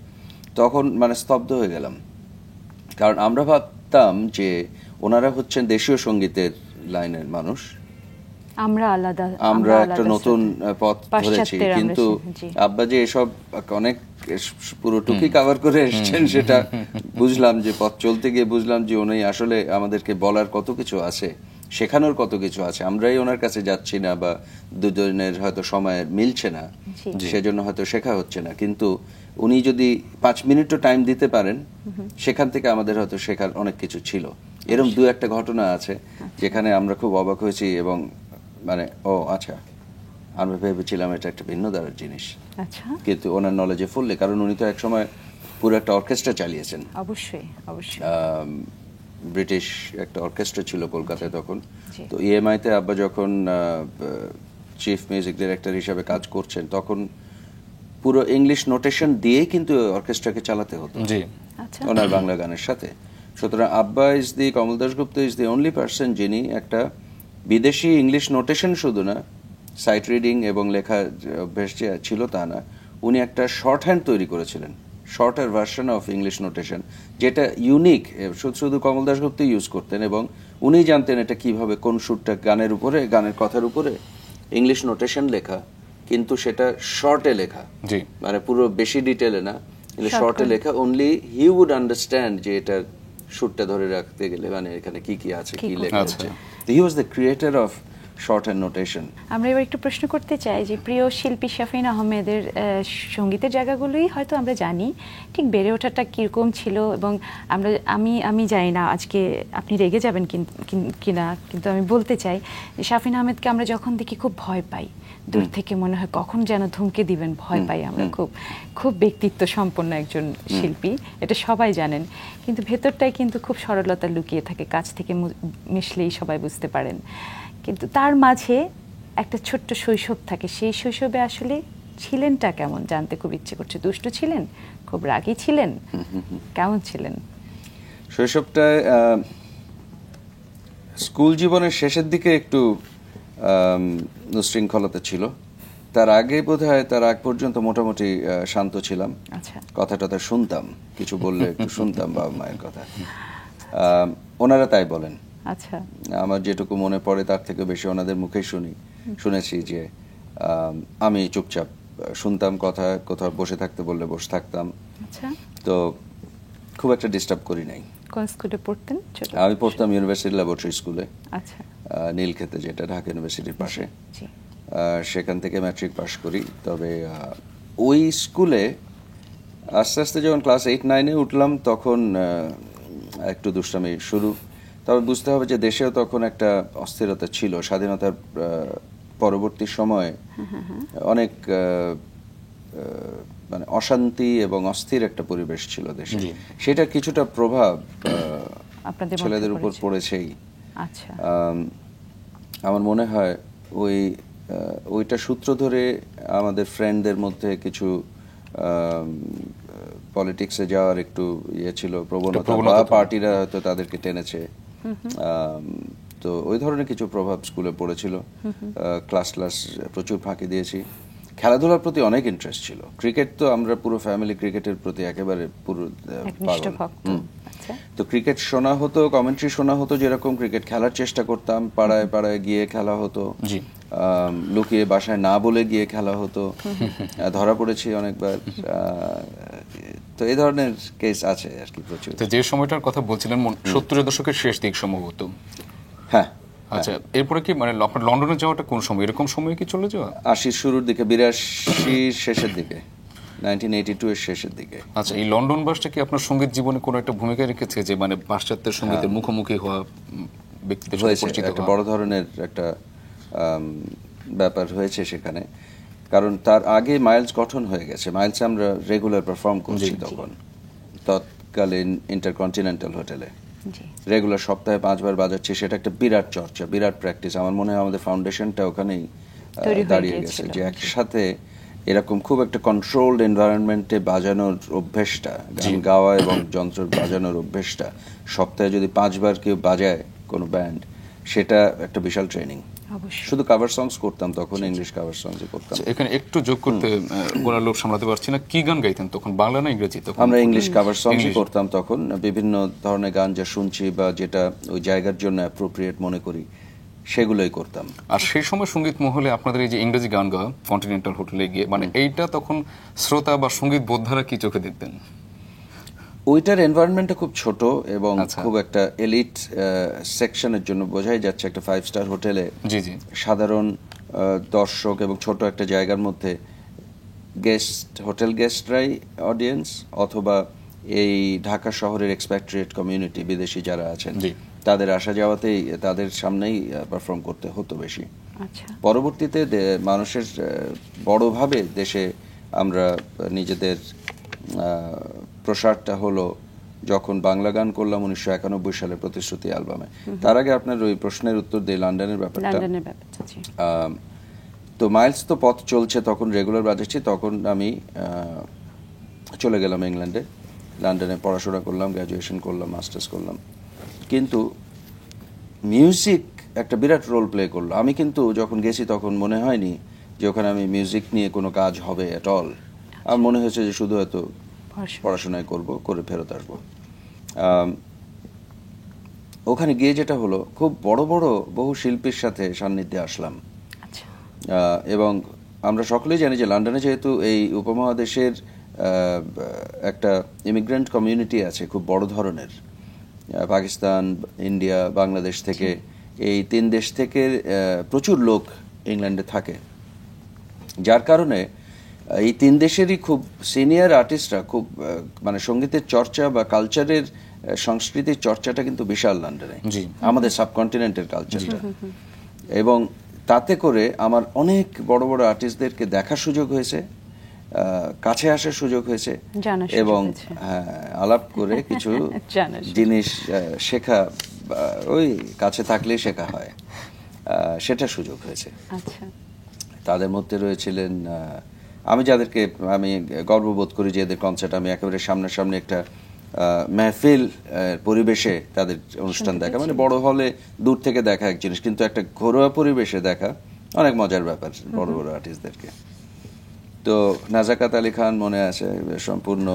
তখন মানে স্তব্ধ হয়ে গেলাম। কারণ আমরা ভাবতাম যে ওনারা হচ্ছেন দেশীয় সঙ্গীতের লাইনের মানুষ, আমরা একটা নতুন পথ ধরেছি, কিন্তু আব্বা যে এসব অনেক পুরো টুকি কভার করে এসেছেন সেটা বুঝলাম, যে পথ চলতে গিয়ে বুঝলাম যে উনি আসলে আমাদেরকে বলার কত কিছু আছে, শেখানোর কত কিছু আছে, আমরাই ওনার কাছে যাচ্ছি না বা দুজনের হয়তো সময় মিলছে না, সেজন্য হয়তো শেখা হচ্ছে না। কিন্তু উনি যদি 5 মিনিটও টাইম দিতে পারেন, সেখান থেকে আমাদের হয়তো শেখার অনেক কিছু ছিল। এরকম দু একটা ঘটনা আছে যেখানে আমরা খুব অবাক হয়েছি এবং মানে ও আচ্ছা, আমরা ভেবেছিলাম এটা একটা ভিন্ন ধারার জিনিস, কিন্তু ওনার নলেজে ফুললে, কারণ উনি তো একসময় পুরো একটা অর্কেস্ট্রা চালিয়েছেন। অবশ্যই অবশ্যই। ব্রিটিশ একটা অর্কেস্ট্রা ছিল কলকাতায় তখন। তো ইএমআইতে আব্বা যখন চিফ মিউজিক ডিরেক্টর হিসাবে কাজ করছেন, তখন পুরো ইংলিশ নোটেশন দিয়েই কিন্তু অর্কেস্ট্রাকে চালাতে হতো ওনার বাংলা গানের সাথে। সুতরাং আব্বা Kamal Dasgupta is the only person যিনি একটা বিদেশি ইংলিশ নোটেশন, শুধু না সাইট রিডিং এবং লেখা অভ্যেস যে ছিল তা না, উনি একটা শর্ট হ্যান্ড তৈরি করেছিলেন, shorter version of English notation, যেটা ইউনিক, শুধু কমল দাশগুপ্ত ইউজ করতেন এবং উনি জানতেন এটা কিভাবে, কোন সুরটা গানের উপরে, গানের কথার উপরে ইংলিশ নোটেশন লেখা, কিন্তু সেটা শর্টে লেখা, মানে পুরো বেশি ডিটেলে না, কিন্তু শর্টে লেখা। অনলি হি উড আন্ডারস্ট্যান্ড যে এটা সুরটা ধরে রাখতে গেলে মানে এখানে কি কি আছে, কি লেখা আছে। He was the creator of short hand notation. আমরা এবার একটু প্রশ্ন করতে চাই যে প্রিয় শিল্পী শাফিন আহমেদের সঙ্গীতের জায়গাগুলোই হয়তো আমরা জানি, ঠিক বেড়ে ওঠাটা কীরকম ছিল, এবং আমি জানি না আজকে আপনি রেগে যাবেন কিনা, কিন্তু আমি বলতে চাই যে শাফিন আহমেদকে আমরা যখন দেখি খুব ভয় পাই, দূর থেকে মনে হয় কখন যেন ধমকে দিবেন, ভয় পাই আমরা। খুব ব্যক্তিত্ব সম্পন্ন একজন শিল্পী, এটা সবাই জানেন, কিন্তু ভেতরটাই কিন্তু খুব সরলতা লুকিয়ে থাকে, কাছ থেকে মিশলেই সবাই বুঝতে পারেন। কিন্তু তার মাঝে একটা ছোট্ট শৈশব থাকে, সেই শৈশবে আসলে ছিলেনটা কেমন জানতে খুব ইচ্ছে করছে। দুষ্ট ছিলেন, খুব রাগী ছিলেন, কেমন ছিলেন শৈশবটায়? স্কুল জীবনের শেষের দিকে একটু উশৃঙ্খলতা ছিল, তার আগে বোধহয়, তার আগ পর্যন্ত মোটামুটি শান্ত ছিলাম। কথা টথা শুনতাম, কিছু বললে একটু শুনতাম বাবা মায়ের কথা, ওনারা তাই বলেন। আচ্ছা, আমার যেটুকু মনে পড়ে তার থেকে বেশি ওনাদের মুখে শুনেছি যে আমি চুপচাপ শুনতাম, কথা কোথাও বসে থাকতে বললে বসে থাকতাম। তো খুব একটা ডিস্টার্ব করি নাই। কোন স্কুলে পড়তেন? আমি পড়তাম ইউনিভার্সিটি ল্যাবরেটরি স্কুলে, আচ্ছা, নীলক্ষেতে, যেটা ঢাকা ইউনিভার্সিটির পাশে। সেখান থেকে ম্যাট্রিক পাশ করি। তবে ওই স্কুলে আস্তে আস্তে যখন ক্লাস 8-9-এ উঠলাম, তখন একটু দুষ্টামি শুরু। তবে বুঝতে হবে যে দেশেও তখন একটা অস্থিরতা ছিল, স্বাধীনতার পরবর্তী সময়ে অনেক মানে অশান্তি এবং অস্থির একটা পরিবেশ ছিল দেশে, সেটা কিছুটা প্রভাব ছেলেদের উপর পড়েছেই। আমার মনে হয় ওইটা সূত্র ধরে আমাদের ফ্রেন্ডদের মধ্যে কিছু পলিটিক্সে যাওয়ার একটু ইয়ে ছিল, প্রবণতা, বা পার্টিরা হয়তো তাদেরকে টেনেছে। তো ওই ধরনের কিছু প্রভাব স্কুলে পড়েছিল। ক্লাস প্রচুর ফাঁকি দিয়েছি। খেলাধুলার প্রতি অনেক ইন্টারেস্ট ছিল। ক্রিকেট তো আমরা পুরো ফ্যামিলি ক্রিকেটের প্রতি একেবারে পুরো পাগল। তো ক্রিকেট শোনা হতো, কমেন্ট্রি শোনা হতো, যেরকম ক্রিকেট খেলার চেষ্টা করতাম, পাড়ায় পাড়ায় গিয়ে খেলা হতো, লুকিয়ে বাসায় না বলে গিয়ে খেলা হতো, ধরা পড়েছি অনেকবার। তো এই ধরনের কেস আছে আর কি প্রচুর। যে সময়টার কথা বলছিলেন 70-এর দশকের শেষ দিক সম্ভবত। হ্যাঁ, আচ্ছা, এরপরে কি মানে আপনার লন্ডনে যাওয়াটা কোন সময়, এরকম সময় কি চলে যাওয়া? 80-র শুরুর দিকে, 82-র শেষের দিকে, 1982-এর শেষের দিকে। আচ্ছা, এই লন্ডন বাসটা কি আপনার সঙ্গীত জীবনে কোনো একটা ভূমিকা রেখেছে, যে মানে পাশ্চাত্যের সঙ্গীতের মুখোমুখি হওয়া, ব্যক্তিদের সাথে পরিচিত হওয়া? একটা বড় ধরনের একটা ব্যাপার হয়েছে সেখানে, কারণ তার আগে মাইলস গঠন হয়ে গেছে। মাইলস আমরা রেগুলার পারফর্ম করছি তখন, তৎকালীন ইন্টারকন্টিনেন্টাল হোটেলে জি রেগুলার সপ্তাহে 5 বার বাজাচ্ছি, সেটা একটা বিরাট চর্চা, বিরাট প্র্যাকটিস। আমার মনে হয় আমাদের ফাউন্ডেশনটা ওখানেই তৈরি হয়ে দাঁড়িয়ে গেছে, গিয়েছিল। যে একসাথে এরকম খুব একটা কন্ট্রোলড এনভায়রনমেন্টে বাজানোর অভ্যেসটা, গান গাওয়া এবং যন্ত্র বাজানোর অভ্যেসটা সপ্তাহে যদি 5 বার কেউ বাজায় কোনো ব্যান্ড, সেটা একটা বিশাল ট্রেনিং। অবশ্যই। শুধু কাভার সংস করতাম তখন, ইংলিশ কাভার সংসই করতাম। আচ্ছা, এখানে একটু যোগ করতে বলার লোভ সামলাতে পারছি না, কি গান গাইতেন তখন, বাংলা না ইংরেজি? তখন আমরা ইংলিশ কাভার সংসই ইংলিশ। করতাম তখন, বিভিন্ন ধরনের গান যা শুনছি বা যেটা ওই জায়গার জন্য অ্যাপ্রোপ্রিয়েট মনে করি সেগুলোই করতাম। আর সেই সময় সঙ্গীত মহলে আপনাদের এই যে ইংরেজি গান গাওয়া কন্টিনেন্টাল হোটেলে গিয়ে, মানে এইটা তখন শ্রোতা বা সঙ্গীত বোদ্ধারা কি চোখে দেখতেন? ওইটার এনভায়রনমেন্টটা খুব ছোট এবং আচ্ছা। খুব একটা এলিট সেকশনের জন্য, বোঝাই যাচ্ছে একটা 5 স্টার হোটেলে জি জি সাধারণ দর্শক এবং ছোট একটা জায়গার মধ্যে হোটেল গেস্টরাই অডিয়েন্স, অথবা এই ঢাকা শহরের এক্সপ্যাট্রিয়েট কমিউনিটি, বিদেশি যারা আছেন, জি। তাদের আসা যাওয়াতেই তাদের সামনেই পারফর্ম করতে হতো বেশি। আচ্ছা পরবর্তীতে মানুষের বড়ভাবে দেশে আমরা নিজেদের প্রসারটা হলো যখন বাংলা গান করলাম 1991 সালে প্রতিশ্রুতি অ্যালবামে। তার আগে আপনার ওই প্রশ্নের উত্তর দিই লন্ডনের ব্যাপারটা। লন্ডনের ব্যাপারটা জি তো মাইলস তো পথ চলছে, তখন রেগুলার বাজাচ্ছি, তখন আমি চলে গেলাম ইংল্যান্ডে, লন্ডনে পড়াশোনা করলাম, গ্র্যাজুয়েশন করলাম, মাস্টার্স করলাম। কিন্তু মিউজিক একটা বিরাট রোল প্লে করলো। আমি কিন্তু যখন গেছি তখন মনে হয়নি যে ওখানে আমি মিউজিক নিয়ে কোনো কাজ হবে এট অল। আমার মনে হয়েছে যে শুধু হয়তো পড়াশোনায় করব, করে ফেরত আসবো। ওখানে গিয়ে যেটা হলো, খুব বড় বড় বহু শিল্পীর সাথে সান্নিধ্যে আসলাম। আচ্ছা এবং আমরা সকলেই জানি যে লন্ডনে যেহেতু এই উপমহাদেশের একটা ইমিগ্রেন্ট কমিউনিটি আছে খুব বড় ধরনের, পাকিস্তান, ইন্ডিয়া, বাংলাদেশ থেকে, এই 3 দেশ থেকে প্রচুর লোক ইংল্যান্ডে থাকে, যার কারণে এই 3 দেশেরই খুব সিনিয়র আর্টিস্টরা খুব মানে সঙ্গীতের চর্চা বা কালচারের সংস্কৃতির চর্চাটা কিন্তু বিশাল লন্ডনে, আমাদের সাবকন্টিনেন্টের কালচারটা। এবং তাতে করে আমার অনেক বড় বড় আর্টিস্টদেরকে দেখার সুযোগ হয়েছে, কাছে আসার সুযোগ হয়েছে, এবং আলাপ করে কিছু জিনিস শেখা, ওই কাছে থাকলেই শেখা হয়, সেটা সুযোগ হয়েছে। আচ্ছা তাদের মধ্যে রয়েছিলেন, আমি যাদেরকে আমি গর্ববোধ করি যে এদের কনসার্ট আমি একেবারে সামনাসামনি একটা মেহফিল পরিবেশে তাদের অনুষ্ঠান দেখা, মানে বড় হলে দূর থেকে দেখা এক জিনিস, কিন্তু একটা ঘরোয়া পরিবেশে দেখা অনেক মজার ব্যাপার বড় বড় আর্টিস্টদেরকে। তো নাজাকাত আলী খান মনে আছে, সম্পূর্ণ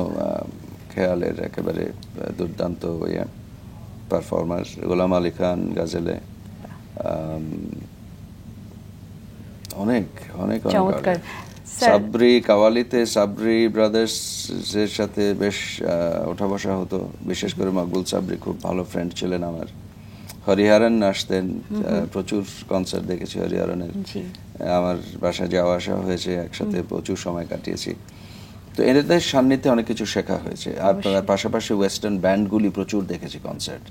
খেয়ালের একেবারে দুর্দান্ত পারফর্মার। গোলাম আলী খান গাজেলে, অনেক অনেক অনেক। সাবরি কাওয়ালিতে সাবরি ব্রাদার্স এর সাথে বেশ ওঠা বসা হতো, বিশেষ করে মকবুল সাবরি খুব ভালো ফ্রেন্ড ছিলেন আমার। হরিহরন আসতেন, প্রচুর কনসার্ট দেখেছি হরিহরনের, আমার বাসায় যাওয়া আসা হয়েছে, একসাথে প্রচুর সময় কাটিয়েছি। তো এদের সান্নিধ্যে অনেক কিছু শেখা হয়েছে। আর পাশাপাশি ওয়েস্টার্ন ব্যান্ডগুলি প্রচুর দেখেছি কনসার্ট,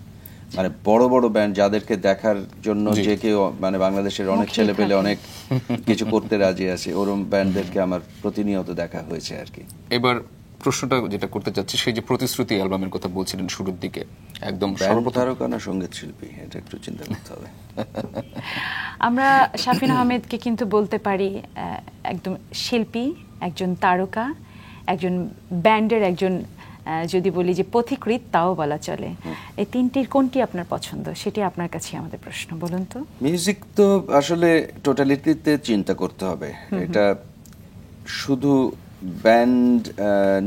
মানে বড় বড় ব্যান্ড যাদেরকে দেখার জন্য যে কেউ, মানে বাংলাদেশের অনেক ছেলে পেলে অনেক কিছু করতে রাজি আছে, ওরম ব্যান্ডদেরকে আমার প্রতিনিয়ত দেখা হয়েছে আর কি। এবার প্রশ্নটা যেটা করতে চাচ্ছি, সেই যে প্রতিশ্রুতি অ্যালবামের কথা বলছিলেন শুরুর দিকে, একদম সর্বপ্রথম না সঙ্গীত শিল্পী, এটা একটু চিন্তা করতে হবে। আমরা শাফিন আহমেদকে কিন্তু বলতে পারি একদম শিল্পী, একজন তারকা, একজন ব্যান্ডের একজন, যদি বলি যে পথিকৃৎ, তাও বলা চলে। এই তিনটির কোনটি আপনার পছন্দ, সেটি আপনার কাছে আমাদের প্রশ্ন, বলুন তো। মিউজিক তো আসলে টোটালিটিতে চিন্তা করতে হবে। এটা শুধু ব্যান্ড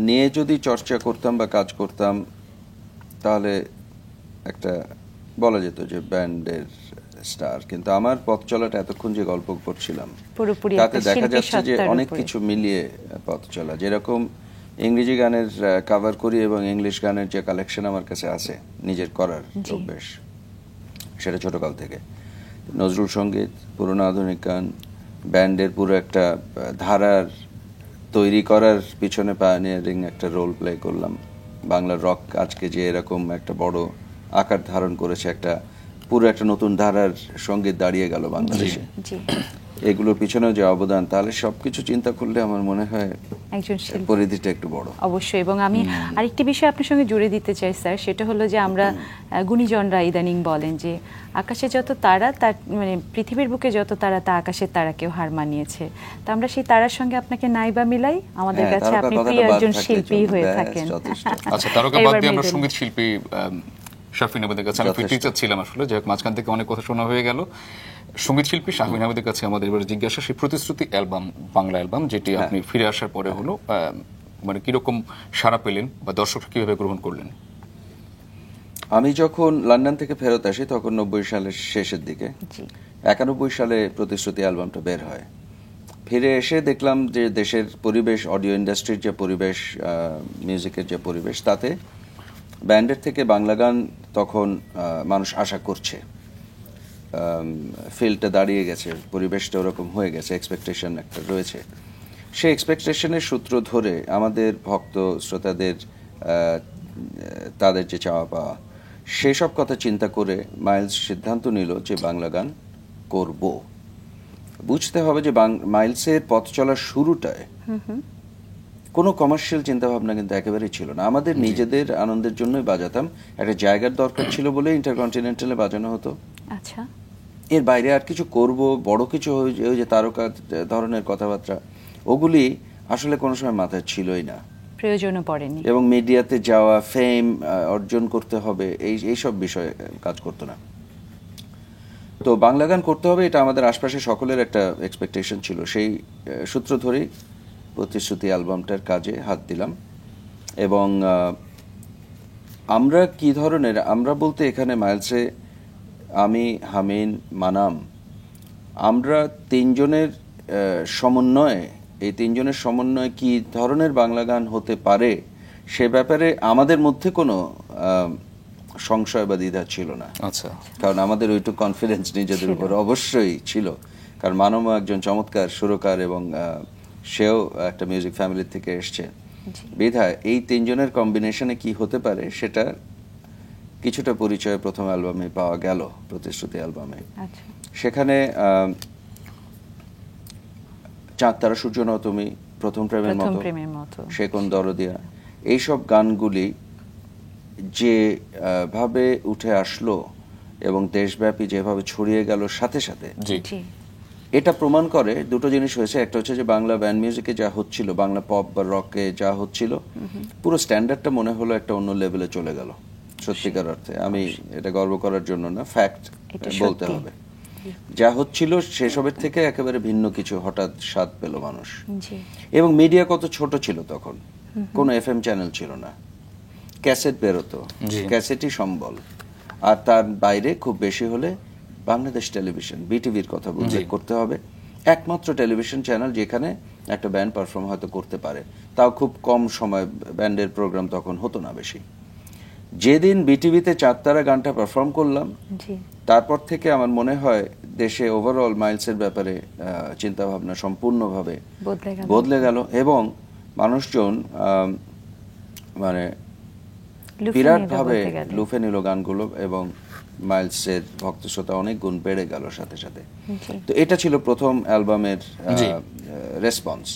নিয়ে যদি চর্চা করতাম বা কাজ করতাম, তাহলে একটা বলা যেত যে ব্যান্ডের স্টার। কিন্তু আমার পথ চলাটা এতক্ষণ যে গল্প করছিলাম, তাতে দেখা যাচ্ছে যে অনেক কিছু মিলিয়ে পথ চলা। যেরকম ইংরেজি গানের কভার করি এবং ইংলিশ গানের যে কালেকশন আমার কাছে আছে নিজের করার অভ্যেস, সেটা ছোটকাল থেকে। নজরুল সঙ্গীত, পুরনো আধুনিক গান, ব্যান্ডের পুরো একটা ধারার তৈরি করার পিছনে পায়োনিয়ারিং একটা রোল প্লে করলাম। বাংলার রক আজকে যে এরকম একটা বড় আকার ধারণ করেছে, একটা পুরো একটা নতুন ধারার সঙ্গীত দাঁড়িয়ে গেল বাংলাদেশে। এগুলোর পিছনেও যে অবদান, তাহলে সবকিছু চিন্তা করলে আমার মনে হয় একজন শিল্পী পরিধিটা একটু বড়। অবশ্যই। এবং আমি আরেকটি বিষয় আপনার সঙ্গে জুড়ে দিতে চাই স্যার, সেটা হলো যে আমরা গুণীজনরা ইদানিং বলেন যে আকাশে যত তারা, তার মানে পৃথিবীর বুকে যত তারা, তা আকাশের তারাকেও হার মানিয়েছে। তো আমরা সেই তারার সঙ্গে আপনাকে নাই বা মিলাই, আমাদের কাছে আপনি প্রিয় একজন শিল্পী হয়ে থাকেন। আচ্ছা, তারকা বাদ দিয়ে আমরা সঙ্গীত শিল্পী শাফিন আহমেদের কাছে, আমি টিচার ছিলাম আসলে, যাই হোক মাঝখান থেকে অনেক কথা শোনা হয়ে গেল। সঙ্গীত শিল্পী শাফিন আহমেদের কাছে আমাদের এবার জিজ্ঞাসা, সেই প্রতিশ্রুতি অ্যালবাম, বাংলা অ্যালবাম, যেটি আপনি ফিরে আসার পরে হলো, মানে কিরকম সাড়া পেলেন বা দর্শকরা কিভাবে গ্রহণ করলেন? আমি যখন লন্ডন থেকে ফেরত আসি তখন 90 সালের শেষের দিকে, 91 সালে প্রতিশ্রুতি অ্যালবামটা বের হয়। ফিরে এসে দেখলাম যে দেশের পরিবেশ, অডিও ইন্ডাস্ট্রির যে পরিবেশ, মিউজিকের যে পরিবেশ, তাতে ব্যান্ডের থেকে বাংলা গান তখন মানুষ আশা করছে। ফিল্ডটা দাঁড়িয়ে গেছে, পরিবেশটা ওরকম হয়ে গেছে, এক্সপেকটেশন একটা রয়েছে। সেই এক্সপেকটেশনের সূত্র ধরে আমাদের ভক্ত শ্রোতাদের তাদের যে চাওয়া পাওয়া, সেসব কথা চিন্তা করে মাইলস সিদ্ধান্ত নিল যে বাংলা গান করব। বুঝতে হবে যে মাইলসের পথ চলার শুরুটায় কোনো কমার্শিয়াল চিন্তা ভাবনা কিন্তু একেবারেই ছিল না। আমাদের নিজেদের আনন্দের জন্যই বাজাতাম, একটা জায়গার দরকার ছিল বলে ইন্টারকন্টিনেন্টালে বাজানো হতো। আচ্ছা, এর বাইরে আর কিছু করব, বড় কিছু ওই যে তারকা ধরনের কথাবার্তা, ওগুলি আসলে কোনো সময় মাথায় ছিলই না, প্রয়োজনও পড়েনি। এবং মিডিয়াতে যাওয়া, ফেম অর্জন করতে হবে, এইসব বিষয়ে কাজ করতো না। তো বাংলা গান করতে হবে, এটা আমাদের আশপাশে সকলের একটা এক্সপেকটেশন ছিল। সেই সূত্র ধরেই প্রতিশ্রুতি অ্যালবামটার কাজে হাত দিলাম। এবং আমরা কি ধরনের, আমরা বলতে এখানে মাইলসে আমি, হামিন, মানাম, আমরা তিনজনের সমন্বয়ে, এই তিনজনের সমন্বয়ে কি ধরনের বাংলা গান হতে পারে সে ব্যাপারে আমাদের মধ্যে কোনো সংশয় বা দ্বিধা ছিল না। আচ্ছা, কারণ আমাদের ওইটুকু কনফিডেন্স নিজেদের উপর অবশ্যই ছিল, কারণ মানবও একজন চমৎকার সুরকার এবং সেও একটা মিউজিক ফ্যামিলি থেকে এসছে। বিধায় এই তিনজনের কম্বিনেশনে কি হতে পারে সেটা কিছুটা পরিচয় প্রথম অ্যালবামে পাওয়া গেল, প্রতিশ্রুতি অ্যালবামে। সেখানে চাঁদ তারা সূর্য নও তুমি, প্রথম প্রেমের মতো, সে কোন দরদিয়া, এইসব গানগুলি যে ভাবে উঠে আসলো এবং দেশব্যাপী যেভাবে ছড়িয়ে গেল সাথে সাথে, এটা প্রমাণ করে দুটো জিনিস হয়েছে। একটা হচ্ছে যে বাংলা ব্যান্ড মিউজিকে যা হচ্ছিল, বাংলা পপ বা রকে যা হচ্ছিল, পুরো স্ট্যান্ডার্ডটা মনে হলো একটা অন্য লেভেলে চলে গেল সত্যিকার অর্থে। আমি এটা গর্ব করার জন্য না, ফ্যাক্ট বলতে হবে। যা হচ্ছিল সেসবের থেকে একেবারে ভিন্ন কিছু হঠাৎ স্বাদ পেল মানুষ। এবং মিডিয়া কত ছোট ছিল তখন, কোনো এফএম চ্যানেল ছিল না, ক্যাসেট বেরোতো, ক্যাসেটই সম্বল। আর তার বাইরে খুব বেশি হলে বাংলাদেশ টেলিভিশন, বিটিভির কথা উল্লেখ করতে হবে, একমাত্র টেলিভিশন চ্যানেল যেখানে একটা ব্যান্ড পারফর্ম হয়তো করতে পারে, তাও খুব কম সময়, ব্যান্ডের প্রোগ্রাম তখন হতো না বেশি। যেদিন বিটিভিতে চাঁদ তারা গানটা পারফর্ম করলাম, তারপর থেকে আমার মনে হয় দেশে ওভারঅল মাইলসের ব্যাপারে চিন্তা ভাবনা সম্পূর্ণভাবে বদলে গেল এবং মানুষজন মানে বিরাট ভাবে লুফে নিল গানগুলো এবং মাইলসের ভক্ত শ্রোতা অনেক গুণ বেড়ে গেল সাথে সাথে। তো এটা ছিল প্রথম অ্যালবামের রেসপন্স।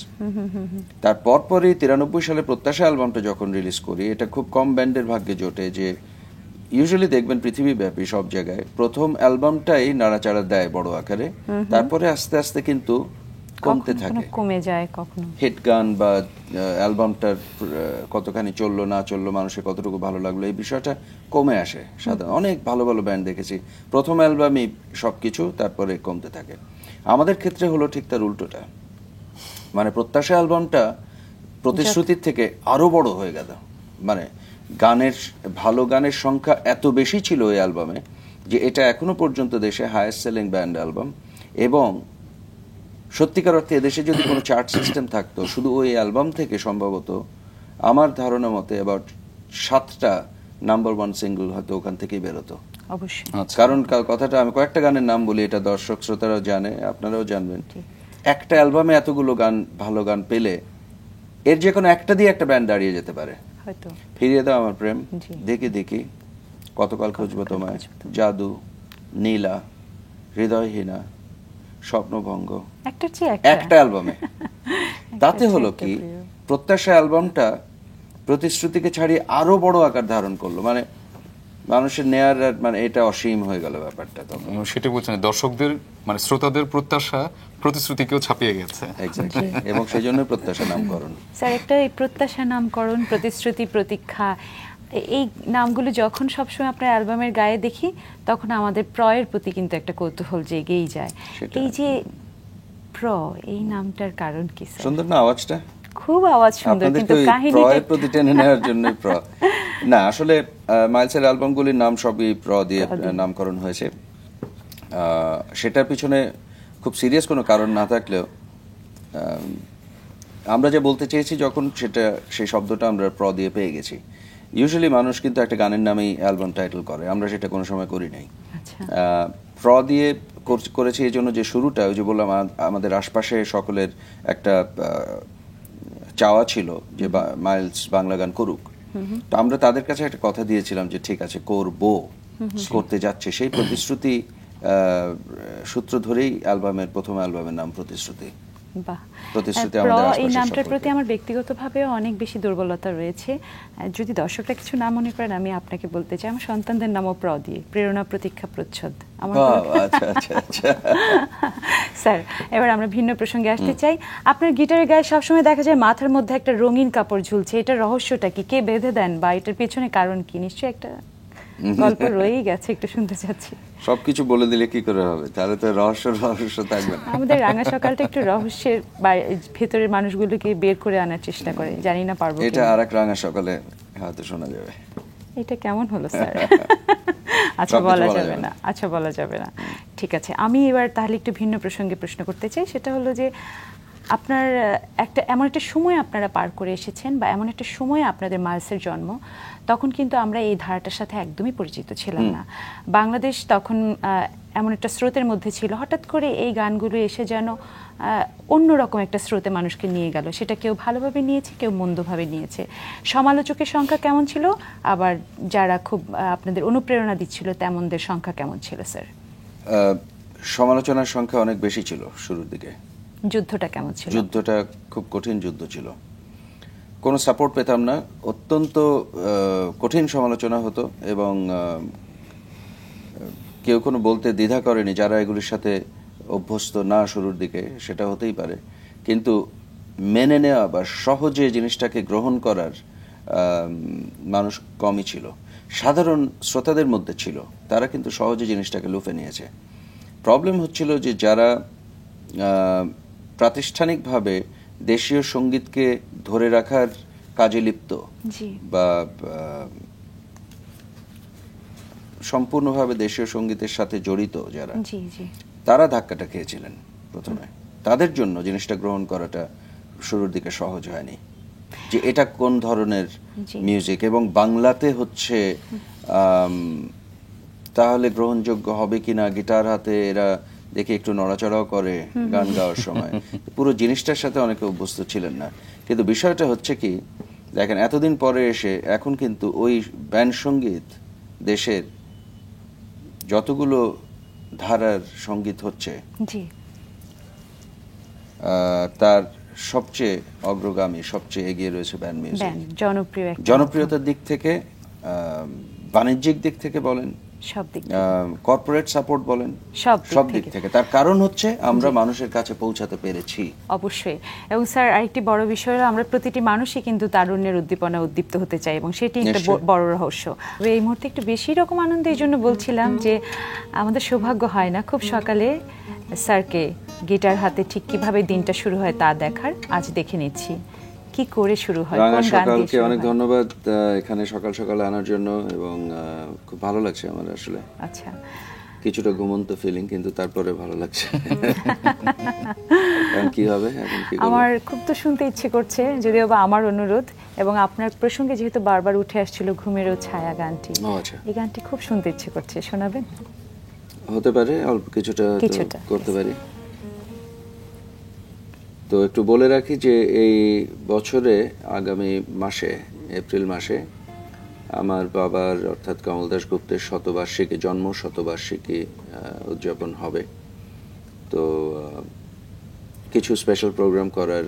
তার পরপরই 93 সালে প্রত্যাশা অ্যালবামটা যখন রিলিজ করি, এটা খুব কম ব্যান্ডের ভাগ্যে জোটে যে ইউজুয়ালি দেখবেন পৃথিবীব্যাপী সব জায়গায় প্রথম অ্যালবামটাই নাড়াচাড়া দেয় বড় আকারে, তারপরে আস্তে আস্তে কিন্তু কমতে থাকে, কমে যায়। কখনো হিট গান বা অ্যালবামটার কতখানি চললো না চললো, মানুষের কতটুকু ভালো লাগলো, এই বিষয়টা কমে আসে। সাধারণ অনেক ভালো ভালো ব্যান্ড দেখেছি প্রথম অ্যালবামই সবকিছু, তারপরে কমতে থাকে। আমাদের ক্ষেত্রে হলো ঠিক তার উল্টোটা, মানে প্রত্যাশা অ্যালবামটা প্রতিশ্রুতির থেকে আরো বড় হয়ে গেল। মানে গানের, ভালো গানের সংখ্যা এত বেশি ছিল ওই অ্যালবামে যে এটা এখনো পর্যন্ত দেশে হাইয়েস্ট সেলিং ব্যান্ড অ্যালবাম। এবং সত্যিকার অর্থে এদেশে যদি কোনো চার্ট সিস্টেম থাকতো, শুধু ওই অ্যালবাম থেকে সম্ভবত আমার ধারণা মতে অ্যাবাউট 7টা নাম্বার 1 সিঙ্গল হয়তো ওখান থেকেই বেরোতো। অবশ্যই, কারণ কথাটা আমি কয়েকটা গানের নাম বলি, এটা দর্শক শ্রোতারাও জানে, আপনারাও জানবেন। একটা অ্যালবামে এতগুলো গান, ভালো গান পেলে এর যে কোনো একটা দিয়ে একটা ব্যান্ড দাঁড়িয়ে যেতে পারে। ফিরিয়ে দাও আমার প্রেম, দেখি দেখি, কতকাল খুঁজবো তোমায়, জাদু, নীলা, হৃদয়হীনা, স্বপ্নভঙ্গ, একটার চেয়ে একটা অ্যালবামে। তাতে হলো কি, প্রত্যাশা অ্যালবামটা প্রতিশ্রুতিকে ছাড়িয়ে আরো বড় আকার ধারণ করলো, মানে মানুষের নেয়ার মানে এটা অসীম হয়ে গেল ব্যাপারটা তখন। সেটা বলছেন দর্শকদের মানে শ্রোতাদের প্রত্যাশা প্রতিশ্রুতিকেও ছাপিয়ে গেছে। এক্স্যাক্টলি, এবং সেই জন্য প্রত্যাশা নামকরণ। স্যার, একটা এই প্রত্যাশা নামকরণ, প্রতিশ্রুতি, প্রতীক্ষা, এই নামগুলো যখন সবসময় আপনার অ্যালবামের গায়ে দেখি তখন আমাদের প্রয়ের প্রতি কিন্তু একটা কৌতূহল জেগেই যায়। এই যে এই নামটার কারণ কি স্যার? সুন্দর না আওয়াজটা? খুব আওয়াজ সুন্দর, কিন্তু কাহিনীটা প্রয়ের প্রতি টেনে নেওয়ার জন্য না, আসলে মাইলসের অ্যালবামগুলির নাম সবই দিয়ে নামকরণ হয়েছে। সেটার পিছনে খুব সিরিয়াস কোনো কারণ না থাকলেও আমরা যে বলতে চেয়েছি যখন সেই শব্দটা আমরা দিয়ে পেয়ে গেছি। ইউজুয়ালি মানুষ কিন্তু একটা গানের নামেই অ্যালবাম টাইটেল করে, আমরা সেটা কোনো সময় করি নাই। দিয়ে করেছি এই জন্য যে শুরুটা, ওই যে বললাম আমাদের আশপাশে সকলের একটা চাওয়া ছিল যে মাইলস বাংলা গান করুক। তো আমরা তাদের কাছে একটা কথা দিয়েছিলাম যে ঠিক আছে, করতে যাচ্ছে। সেই প্রতিশ্রুতি সূত্র ধরেই প্রথম অ্যালবামের নাম প্রতিশ্রুতি। এই নামটার প্রতি আমার ব্যক্তিগতভাবেও অনেক বেশি দুর্বলতা রয়েছে। যদি দর্শকরা কিছু না মনে করেন, আমি আপনাকে বলতে চাই আমার সন্তানদের নামও দিয়ে, প্রেরণা, প্রতীক্ষা, প্রচ্ছদ। স্যার, এবার আমরা ভিন্ন প্রসঙ্গে আসতে চাই। আপনার গিটারের গায়ে সবসময় দেখা যায় মাথার মধ্যে একটা রঙিন কাপড় ঝুলছে, এটা রহস্যটা কি? কে বেঁধে দেন বা এটার পেছনে কারণ কি? নিশ্চয়ই একটা গল্প রয়েই গেছে, একটু শুনতে চাচ্ছি। সবকিছু বলে দিলে কি করে হবে, তাহলে তো রহস্য থাকবে না। আমাদের রাঙা সকালটা একটু রহস্যের ভেতরের মানুষগুলোকে বের করে আনার চেষ্টা করে, জানি না পারবো। এটা আরেক রাঙা সকালে হয়তো শোনা যাবে। এটা কেমন হলো স্যার? আচ্ছা, বলা যাবে না। ঠিক আছে, আমি এবার তাহলে একটু ভিন্ন প্রসঙ্গে প্রশ্ন করতে চাই। সেটা হলো যে আপনার এমন একটা সময় আপনারা পার করে এসেছেন, বা এমন একটা সময় আপনাদের মাইলসের জন্ম, তখন কিন্তু আমরা এই ধারাটার সাথে একদমই পরিচিত ছিলাম না। বাংলাদেশ তখন এমন একটা স্রোতের মধ্যে ছিল, হঠাৎ করে এই গানগুলো এসে যেন অন্যরকম একটা স্রোতে মানুষকে নিয়ে গেল। সেটা কেউ ভালোভাবে নিয়েছে, কেউ মন্দভাবে নিয়েছে। সমালোচকের সংখ্যা কেমন ছিল, আবার যারা খুব আপনাদের অনুপ্রেরণা দিচ্ছিল তেমনদের সংখ্যা কেমন ছিল স্যার? সমালোচনার সংখ্যা অনেক বেশি ছিল শুরুর দিকে। যুদ্ধটা কেমন ছিল? যুদ্ধটা খুব কঠিন যুদ্ধ ছিল, কোনো সাপোর্ট পেতাম না, অত্যন্ত কঠিন সমালোচনা হতো, এবং কেউ কোনো বলতে দ্বিধা করেনি যারা এগুলির সাথে অভ্যস্ত না শুরুর দিকে, সেটা হতেই পারে, কিন্তু মেনে নেওয়া বা সহজে জিনিসটাকে গ্রহণ করার মানুষ কমই ছিল। সাধারণ শ্রোতাদের মধ্যে ছিল, তারা কিন্তু সহজে জিনিসটাকে লুফে নিয়েছে। প্রবলেম হচ্ছিল যে যারা প্রাতিষ্ঠানিকভাবে দেশীয় সঙ্গীতকে ধরে রাখার কাজে লিপ্ত বা সম্পূর্ণভাবে দেশীয় সঙ্গীতের সাথে জড়িত যারা, তারা ধাক্কাটা খেয়েছিলেন প্রথমে। তাদের জন্য জিনিসটা গ্রহণ করাটা শুরুর দিকে সহজ হয়নি, যে এটা কোন ধরনের মিউজিক এবং বাংলাতে হচ্ছে, তাহলে গ্রহণযোগ্য হবে কিনা। গিটার হাতে এরা দেখে একটু নড়াচড়াও করে গান গাওয়ার সময়, পুরো জিনিসটার সাথে অনেকে অভ্যস্ত ছিলেন না। কিন্তু বিষয়টা হচ্ছে কি, দেখেন এতদিন পরে এসে এখন কিন্তু ওই ব্যান্ড সঙ্গীত, দেশের যতগুলো ধারার সঙ্গীত হচ্ছে তার সবচেয়ে অগ্রগামী, সবচেয়ে এগিয়ে রয়েছে ব্যান্ড মিউজিক। জনপ্রিয়তার দিক থেকে, বাণিজ্যিক দিক থেকে বলেন, কর্পোরেট সাপোর্ট বলেন, সব দিক থেকে। তার কারণ হচ্ছে আমরা মানুষের কাছে পৌঁছাতে পেরেছি। অবশ্যই। এবং স্যার, আরেকটি বড় বিষয় হলো আমরা প্রতিটি মানুষই কিন্তু তারুণ্যের উদ্দীপনা উদ্দীপ্ত হতে চাই, এবং সেটি একটা বড় রহস্য। এই মুহূর্তে একটু বেশি রকম আনন্দ এই জন্য বলছিলাম যে আমাদের সৌভাগ্য হয় না খুব সকালে স্যারকে গিটার হাতে ঠিক কিভাবে দিনটা শুরু হয় তা দেখার। আজ দেখে নিচ্ছি কি করে শুরু হয়। সকালকে অনেক ধন্যবাদ এখানে সকাল সকাল আনার জন্য, এবং খুব ভালো লাগছে আমার আসলে। আচ্ছা, কিছুটা ঘুমন্ত ফিলিং, কিন্তু তারপরে ভালো লাগছে। কি হবে এখন? আমার খুব তো শুনতে ইচ্ছে করছে, যদিও বা আমার অনুরোধ, এবং আপনার প্রসঙ্গে যেহেতু বারবার উঠে আসছিল ঘুমেরও ছায়া গানটি, এই গানটি খুব শুনতে ইচ্ছে করছে, শোনাবেন? হতে পারে, অল্প কিছুটা করতে পারি। তো একটু বলে রাখি যে এই বছরে আগামী মাসে, এপ্রিল মাসে আমার বাবার অর্থাৎ কমল দাশগুপ্তের জন্ম শতবার্ষিকী উদযাপন হবে। তো কিছু স্পেশাল প্রোগ্রাম করার,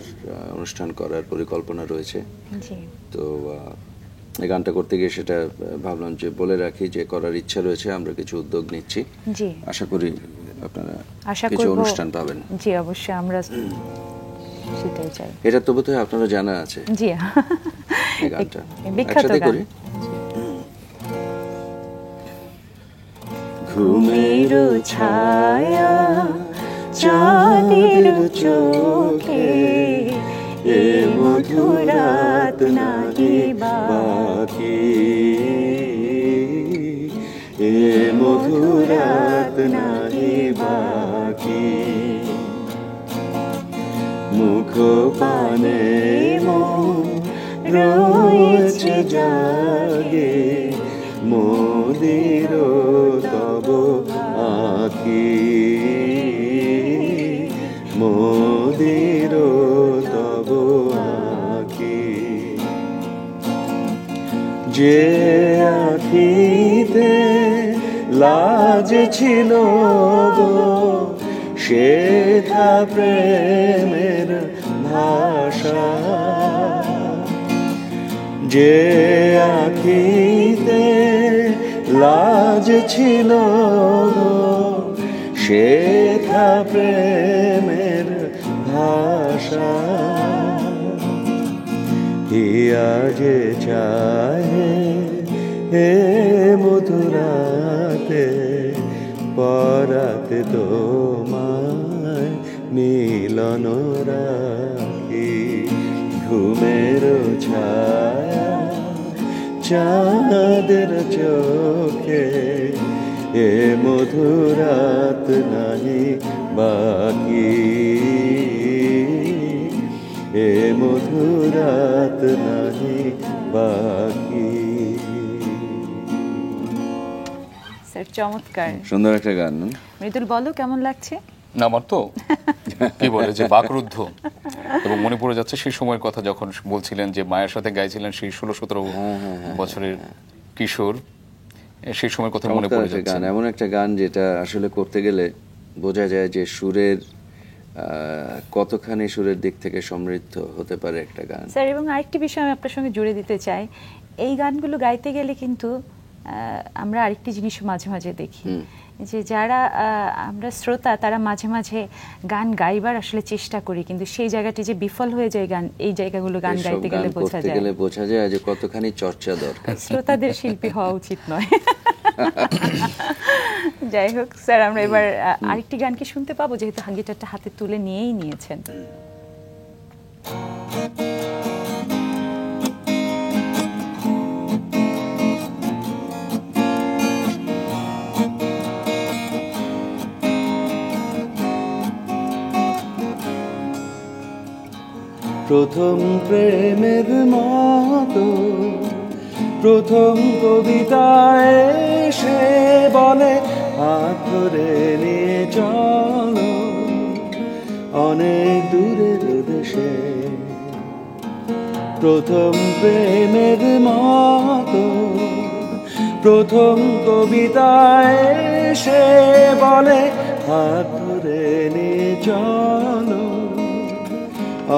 অনুষ্ঠান করার পরিকল্পনা রয়েছে। তো এই গানটা করতে গিয়ে সেটা ভাবলাম যে বলে রাখি যে করার ইচ্ছা রয়েছে, আমরা কিছু উদ্যোগ নিচ্ছি। আশা করি আপনারা কিছু অনুষ্ঠান পাবেন। জি অবশ্যই, আমরা সেটাই চাই। এটা তো বোধহয় আপনারা জানা আছে। জি, এই গানটা বিখ্যাত গান। ঘুমের ছায়া চাঁদের চোখে, এ মধুরাত নাহি বাকি, এ মধুরাত নাহি বাকি। মুখ পানে মন রয়েছে জাগে, মোদের তব আঁখি, মোদের তব আঁখি। যে আঁখিতে লাজ ছিল গো, সেথা প্রেমের ভাষা। যে আঁখিতে লাজ ছিল গো, সেথা প্রেমের ভাষা। হিয়া যে চাহে হে মধুরাতে, পরাতে তোমায় মিলন রাখি। ঘুমের ছায়া চাঁদের চোখে, এ মধুরাত নাহি বাকি, এ মধুরাত নাহি বাকি। স্যার চমৎকার, সুন্দর একটা গান। মৃদুল বলো কেমন লাগছে? না, আমার তো কি বলে যে বাকরুদ্ধ, এবং মনে পড়ে যাচ্ছে সেই সময়ের কথা যখন বলছিলেন যে মায়ের সাথে গাইছিলেন, সেই 16-17 বছরের কিশোর, সেই সময়ের কথা মনে পড়ে যাচ্ছে। গান এমন একটা গান যেটা আসলে করতে গেলে বোঝা যায় যে সুরের কতখানি সুরের দিক থেকে সমৃদ্ধ হতে পারে একটা গান। স্যার, এবং আরেকটি বিষয় আমি আপনার সঙ্গে জুড়ে দিতে চাই, এই গানগুলো গাইতে গেলে কিন্তু আমরা আরেকটি জিনিস মাঝে মাঝে দেখি, যে যারা আমরা শ্রোতা তারা মাঝে মাঝে গান গাইবার আসলে চেষ্টা করি, কিন্তু সেই জায়গাটি যে বিফল হয়ে যায় গান, এই জায়গাগুলো গান গাইতে গেলে বোঝা যায় যে কতখানি চর্চা দরকার। শ্রোতাদের শিল্পী হওয়া উচিত নয়। যাই হোক স্যার, আমরা এবার আরেকটি গান কি শুনতে পাবো, যেহেতু গিটারটা হাতে তুলে নিয়েই নিয়েছেন। প্রথম প্রেমের মতো প্রথম কবিতায় সে বলে, হাত ধরে নিয়ে চলো অনেক দূরের দেশে। প্রথম প্রেমের মতো প্রথম কবিতায় সে বলে, হাত ধরে নিয়ে চলো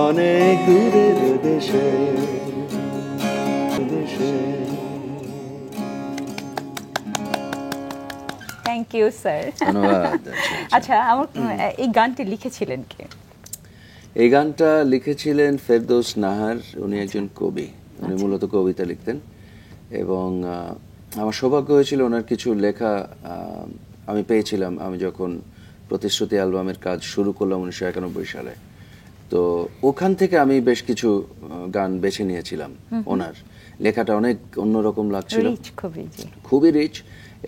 অনেক দূরের দেশে, দেশে। থ্যাংক ইউ স্যার, ধন্যবাদ। আচ্ছা, আমার এই গানটি লিখেছিলেন কে? এই গানটা লিখেছিলেন ফেরদৌস নাহার। উনি একজন কবি, উনি মূলত কবিতা লিখতেন, এবং আমার সৌভাগ্য হয়েছিল ওনার কিছু লেখা আমি পেয়েছিলাম আমি যখন প্রতিশ্রুতি অ্যালবামের কাজ শুরু করলাম 1991 সালে। তো ওখান থেকে আমি বেশ কিছু গান বেছে নিয়েছিলাম। ওনার লেখাটা অনেক অন্যরকম লাগছিল, খুবই রিচ,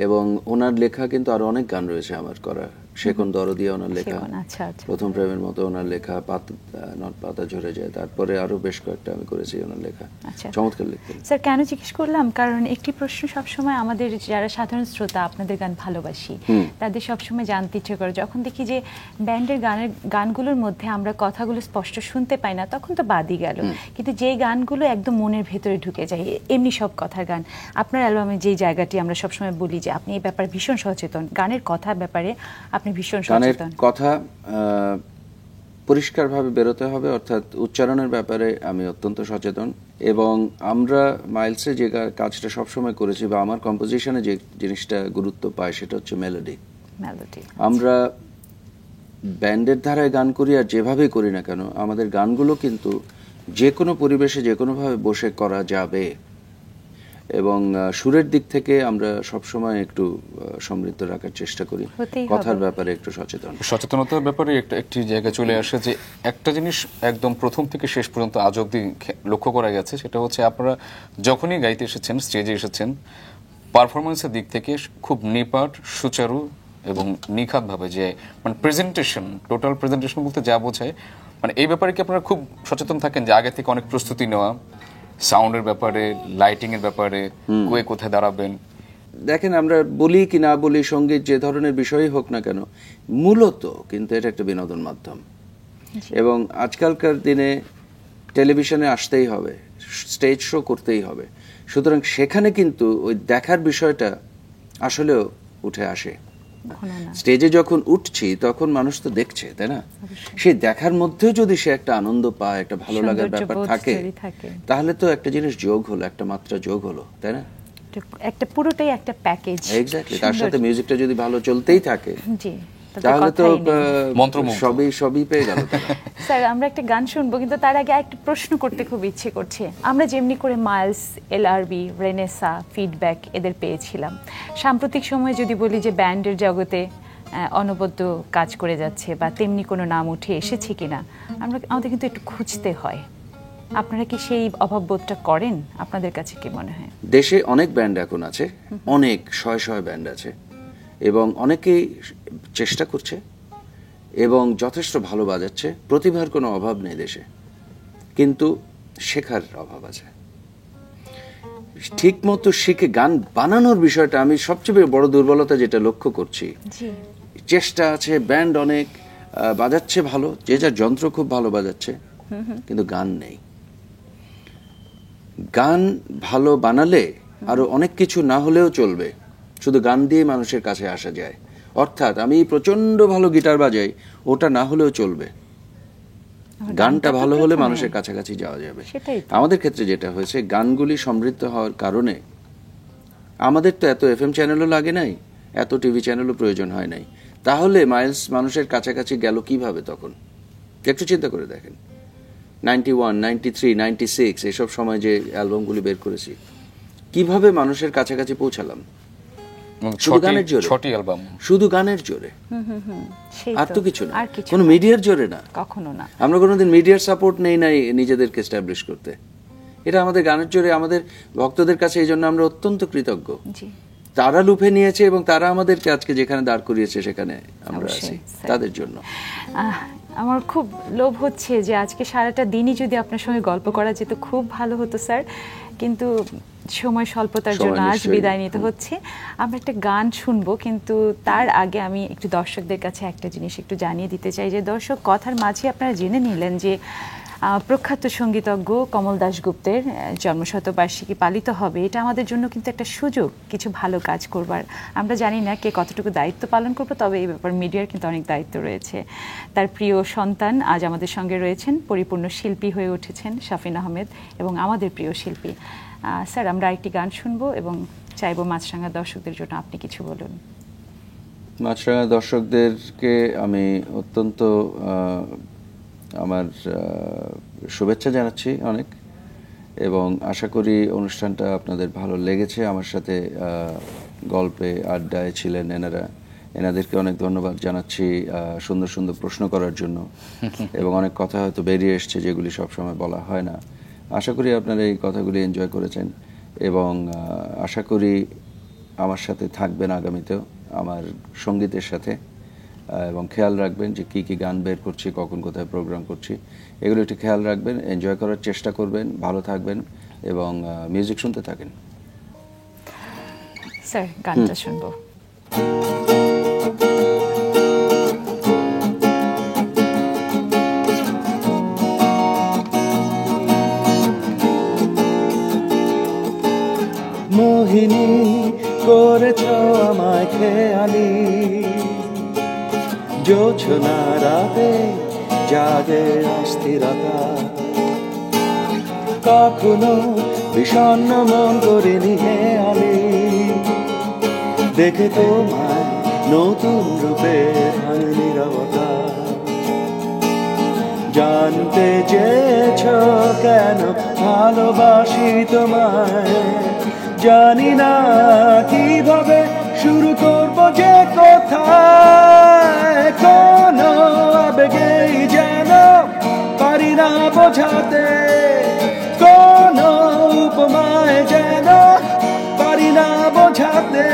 এবং ওনার লেখা কিন্তু আরো অনেক গান রয়েছে আমার করা। শেখন দরদিয়া ওনার লেখা, প্রথম প্রেমের মতো ওনার লেখা, পাতা ঝরে যায়, তারপরে আরো বেশ কয়েকটা আমি করেছি ওনার লেখা। চমৎকার লিখতেন। স্যার, কেন জিজ্ঞেস করলাম, কারণ একটি প্রশ্ন সবসময় আমাদের যারা সাধারণ শ্রোতা আপনাদের গান ভালোবাসি তাদের সবসময় জানতে ইচ্ছে করে, যখন দেখি যে ব্যান্ডের গানগুলোর মধ্যে আমরা কথাগুলো স্পষ্ট শুনতে পাই না, তখন তো বাদই গেল, কিন্তু যে গানগুলো একদম মনের ভেতরে ঢুকে যায়, এমনি সব কথার গান, আপনার অ্যালবামে যে জায়গাটি আমরা সবসময় বলি যে আপনি এই ব্যাপারে ভীষণ সচেতন, গানের কথার ব্যাপারে আপনি আপনি ভীষণ গানের সচেতন। কথা পরিষ্কারভাবে বেরোতে হবে, অর্থাৎ উচ্চারণের ব্যাপারে আমি অত্যন্ত সচেতন। এবং আমরা মাইলসে যে কাজটা সবসময় করেছি বা আমার কম্পোজিশনে যে জিনিসটা গুরুত্ব পায় সেটা হচ্ছে মেলোডি। আমরা ব্যান্ডের ধারায় গান করি আর যেভাবেই করি না কেন, আমাদের গানগুলো কিন্তু যে কোনো পরিবেশে যে কোনোভাবে বসে করা যাবে। এবং সুরের দিক থেকে আমরা সবসময় একটু সমৃদ্ধ রাখার চেষ্টা করি, কথার ব্যাপারে একটু সচেতন। সচেতনতার ব্যাপারে একটি জায়গা চলে আসে যে একটা জিনিস একদম প্রথম থেকে শেষ পর্যন্ত আজ অব্দি লক্ষ্য করা গেছে, সেটা হচ্ছে আপনারা যখনই গাইতে এসেছেন, স্টেজে এসেছেন, পারফরমেন্সের দিক থেকে খুব নিপাট, সুচারু এবং নিখাতভাবে, যে মানে প্রেজেন্টেশন, টোটাল প্রেজেন্টেশন বলতে যা বোঝায়, মানে এই ব্যাপারে কি আপনারা খুব সচেতন থাকেন যে আগে থেকে অনেক প্রস্তুতি নেওয়া, সাউন্ডের ব্যাপারে, লাইটিং এর ব্যাপারে, কোথায় দাঁড়াবেন? দেখেন, আমরা বলি কি না বলি, সঙ্গীত যে ধরনের বিষয়ই হোক না কেন, মূলত কিন্তু এটা একটা বিনোদন মাধ্যম। এবং আজকালকার দিনে টেলিভিশনে আসতেই হবে, স্টেজ শো করতেই হবে, সুতরাং সেখানে কিন্তু ওই দেখার বিষয়টা আসলেও উঠে আসে। স্টেজে যখন উঠছি তখন মানুষ তো দেখছে, তাই না? সেই দেখার মধ্যেও যদি সে একটা আনন্দ পায়, একটা ভালো লাগার ব্যাপার থাকে, তাহলে তো একটা জিনিস যোগ হলো, একটা মাত্রা যোগ হলো, তাই না? একটা পুরোটাই একটা প্যাকেজ। এক্স্যাক্টলি। তার সাথে মিউজিকটা যদি ভালো চলতেই থাকে, জি, তাহলে তো সবই পেয়ে গেল। স্যার, আমরা একটা গান শুনবো, কিন্তু তার আগে একটা প্রশ্ন করতে খুব ইচ্ছে করছে। আমরা যেমনি করে মাইলস, এলআরবি, রেনেসা, ফিডব্যাক এদের পেয়েছিলাম, সাম্প্রতিক সময়ে যদি বলি যে ব্যান্ডের জগতে অনবদ্য কাজ করে যাচ্ছে বা তেমনি কোনো নাম উঠে এসেছে কিনা, আমাদের কিন্তু একটু খুঁজতে হয়। আপনারা কি সেই অভাববোধটা করেন? আপনাদের কাছে কি মনে হয়? দেশে অনেক ব্যান্ড এখন আছে, অনেক শয় ব্যান্ড আছে, এবং অনেকেই চেষ্টা করছে এবং যথেষ্ট ভালো বাজাচ্ছে। প্রতিভার কোনো অভাব নেই দেশে, কিন্তু শেখার অভাব আছে। ঠিক মতো শিখে গান বানানোর বিষয়টা আমি সবচেয়ে বড় দুর্বলতা যেটা লক্ষ্য করছি। চেষ্টা আছে, ব্যান্ড অনেক বাজাচ্ছে ভালো, যে যার যন্ত্র খুব ভালো বাজাচ্ছে, কিন্তু গান নেই। গান ভালো বানালে আরো অনেক কিছু না হলেও চলবে, শুধু গান দিয়ে মানুষের কাছে আসা যায়। অর্থাৎ আমি প্রচন্ড ভালো গিটার বাজাই, ওটা না হলেও চলবে, গানটা ভালো হলে মানুষের কাছাকাছি যাওয়া যাবে। আমাদের ক্ষেত্রে যেটা হয়েছে, গানগুলি সমৃদ্ধ হওয়ার কারণে আমাদের তো এত এফএম চ্যানেলও লাগে নাই, এত টিভি চ্যানেলও প্রয়োজন হয় নাই। তাহলে মাইলস মানুষের কাছাকাছি গেল কিভাবে? তখন একটু চিন্তা করে দেখেন, 91, 93, 96 এসব সময় যে অ্যালবামগুলি বের করেছি, কিভাবে মানুষের কাছাকাছি পৌঁছালাম? শুধু গানের জোরে, শুধু গানের জোরে, আর তো কিছু না, কোনো মিডিয়ার জোরে না, কখনো না। আমরা কোনোদিন মিডিয়ার সাপোর্ট নেই নাই নিজেদেরকে এস্টাবলিশ করতে। এটা আমাদের গানের জোরে, আমাদের ভক্তদের কাছে এই জন্য আমরা অত্যন্ত কৃতজ্ঞ। তারা লুফে নিয়েছে এবং তারা আমাদেরকে আজকে যেখানে দাঁড় করিয়েছে সেখানে আমরা আছি তাদের জন্য। আমার খুব লোভ হচ্ছে যে আজকে সারাটা দিনই যদি আপনার সঙ্গে গল্প করা যেত, খুব ভালো হতো স্যার, কিন্তু সময় স্বল্পতার জন্য আজ বিদায় নিতে হচ্ছে। আমরা একটা গান শুনবো, কিন্তু তার আগে আমি একটু দর্শকদের কাছে একটা জিনিস একটু জানিয়ে দিতে চাই যে দর্শক, কথার মাঝে আপনারা জেনে নিলেন যে প্রখ্যাত সঙ্গীতজ্ঞ কমল দাশগুপ্তের জন্মশতবার্ষিকী পালিত হবে। এটা আমাদের জন্য কিন্তু একটা সুযোগ কিছু ভালো কাজ করবার। আমরা জানি না কে কতটুকু দায়িত্ব পালন করবো, তবে এই ব্যাপার মিডিয়ার কিন্তু অনেক দায়িত্ব রয়েছে। তার প্রিয় সন্তান আজ আমাদের সঙ্গে রয়েছেন, পরিপূর্ণ শিল্পী হয়ে উঠেছেন শাফিন আহমেদ, এবং আমাদের প্রিয় শিল্পী। স্যার, আমরা একটি গান শুনবো এবং চাইবো মাছরাঙা দর্শকদের জন্য আপনি কিছু বলুন। মাছরাঙা দর্শকদেরকে আমি অত্যন্ত আমার শুভেচ্ছা জানাচ্ছি অনেক, এবং আশা করি অনুষ্ঠানটা আপনাদের ভালো লেগেছে। আমার সাথে গল্পে আড্ডায় ছিলেন এনাদেরকে অনেক ধন্যবাদ জানাচ্ছি সুন্দর সুন্দর প্রশ্ন করার জন্য, এবং অনেক কথা হয়তো বেরিয়ে এসছে যেগুলি সবসময় বলা হয় না। আশা করি আপনারা এই কথাগুলি এনজয় করেছেন, এবং আশা করি আমার সাথে থাকবেন আগামীতেও আমার সঙ্গীতের সাথে, এবং খেয়াল রাখবেন যে কি কি গান বের করছি, কখন কোথায় প্রোগ্রাম করছি, এগুলো একটু খেয়াল রাখবেন, এনজয় করার চেষ্টা করবেন, ভালো থাকবেন এবং মিউজিক শুনতে থাকেন। স্যার, গানটা শুনবো। মোহিনী করেছ আমায় খেয়ালি, জোছনা রাতে জাগে অস্থিরতা, কখনো বিষণ্ণ মন করিনি হে আমি, দেখে তোমায় নতুন রূপে নীরবতা। জানতে চেয়েছ কেন ভালোবাসি তোমায়, জানি না কিভাবে শুরু করব যে কোথায়, কোন আবেগেই যেন পারি না বোঝাতে, কোন উপমায় যেন পারি না বোঝাতে,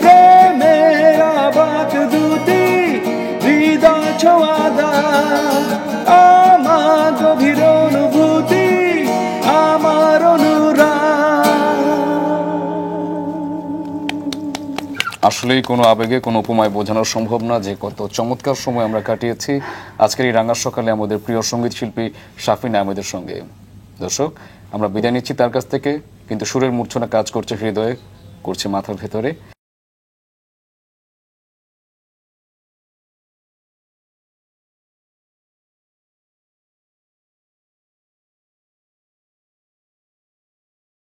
প্রেমের অবাক দুটি হৃদয় ছোঁয়াদা, আমার গভীর অনুভূতি, আমার অনুরাগ। আসলেই কোনো আবেগে কোনো উপমায় বোঝানো সম্ভব না যে কত চমৎকার সময় আমরা কাটিয়েছি আজকের এই রাঙা সকালে আমাদের প্রিয় সঙ্গীত শিল্পী শাফিন আহমেদের সঙ্গে। দর্শক, আমরা বিদায় নিচ্ছি তার কাছ থেকে, কিন্তু সুরের মূর্ছনা কাজ করছে হৃদয়ে, করছে মাথার ভেতরে।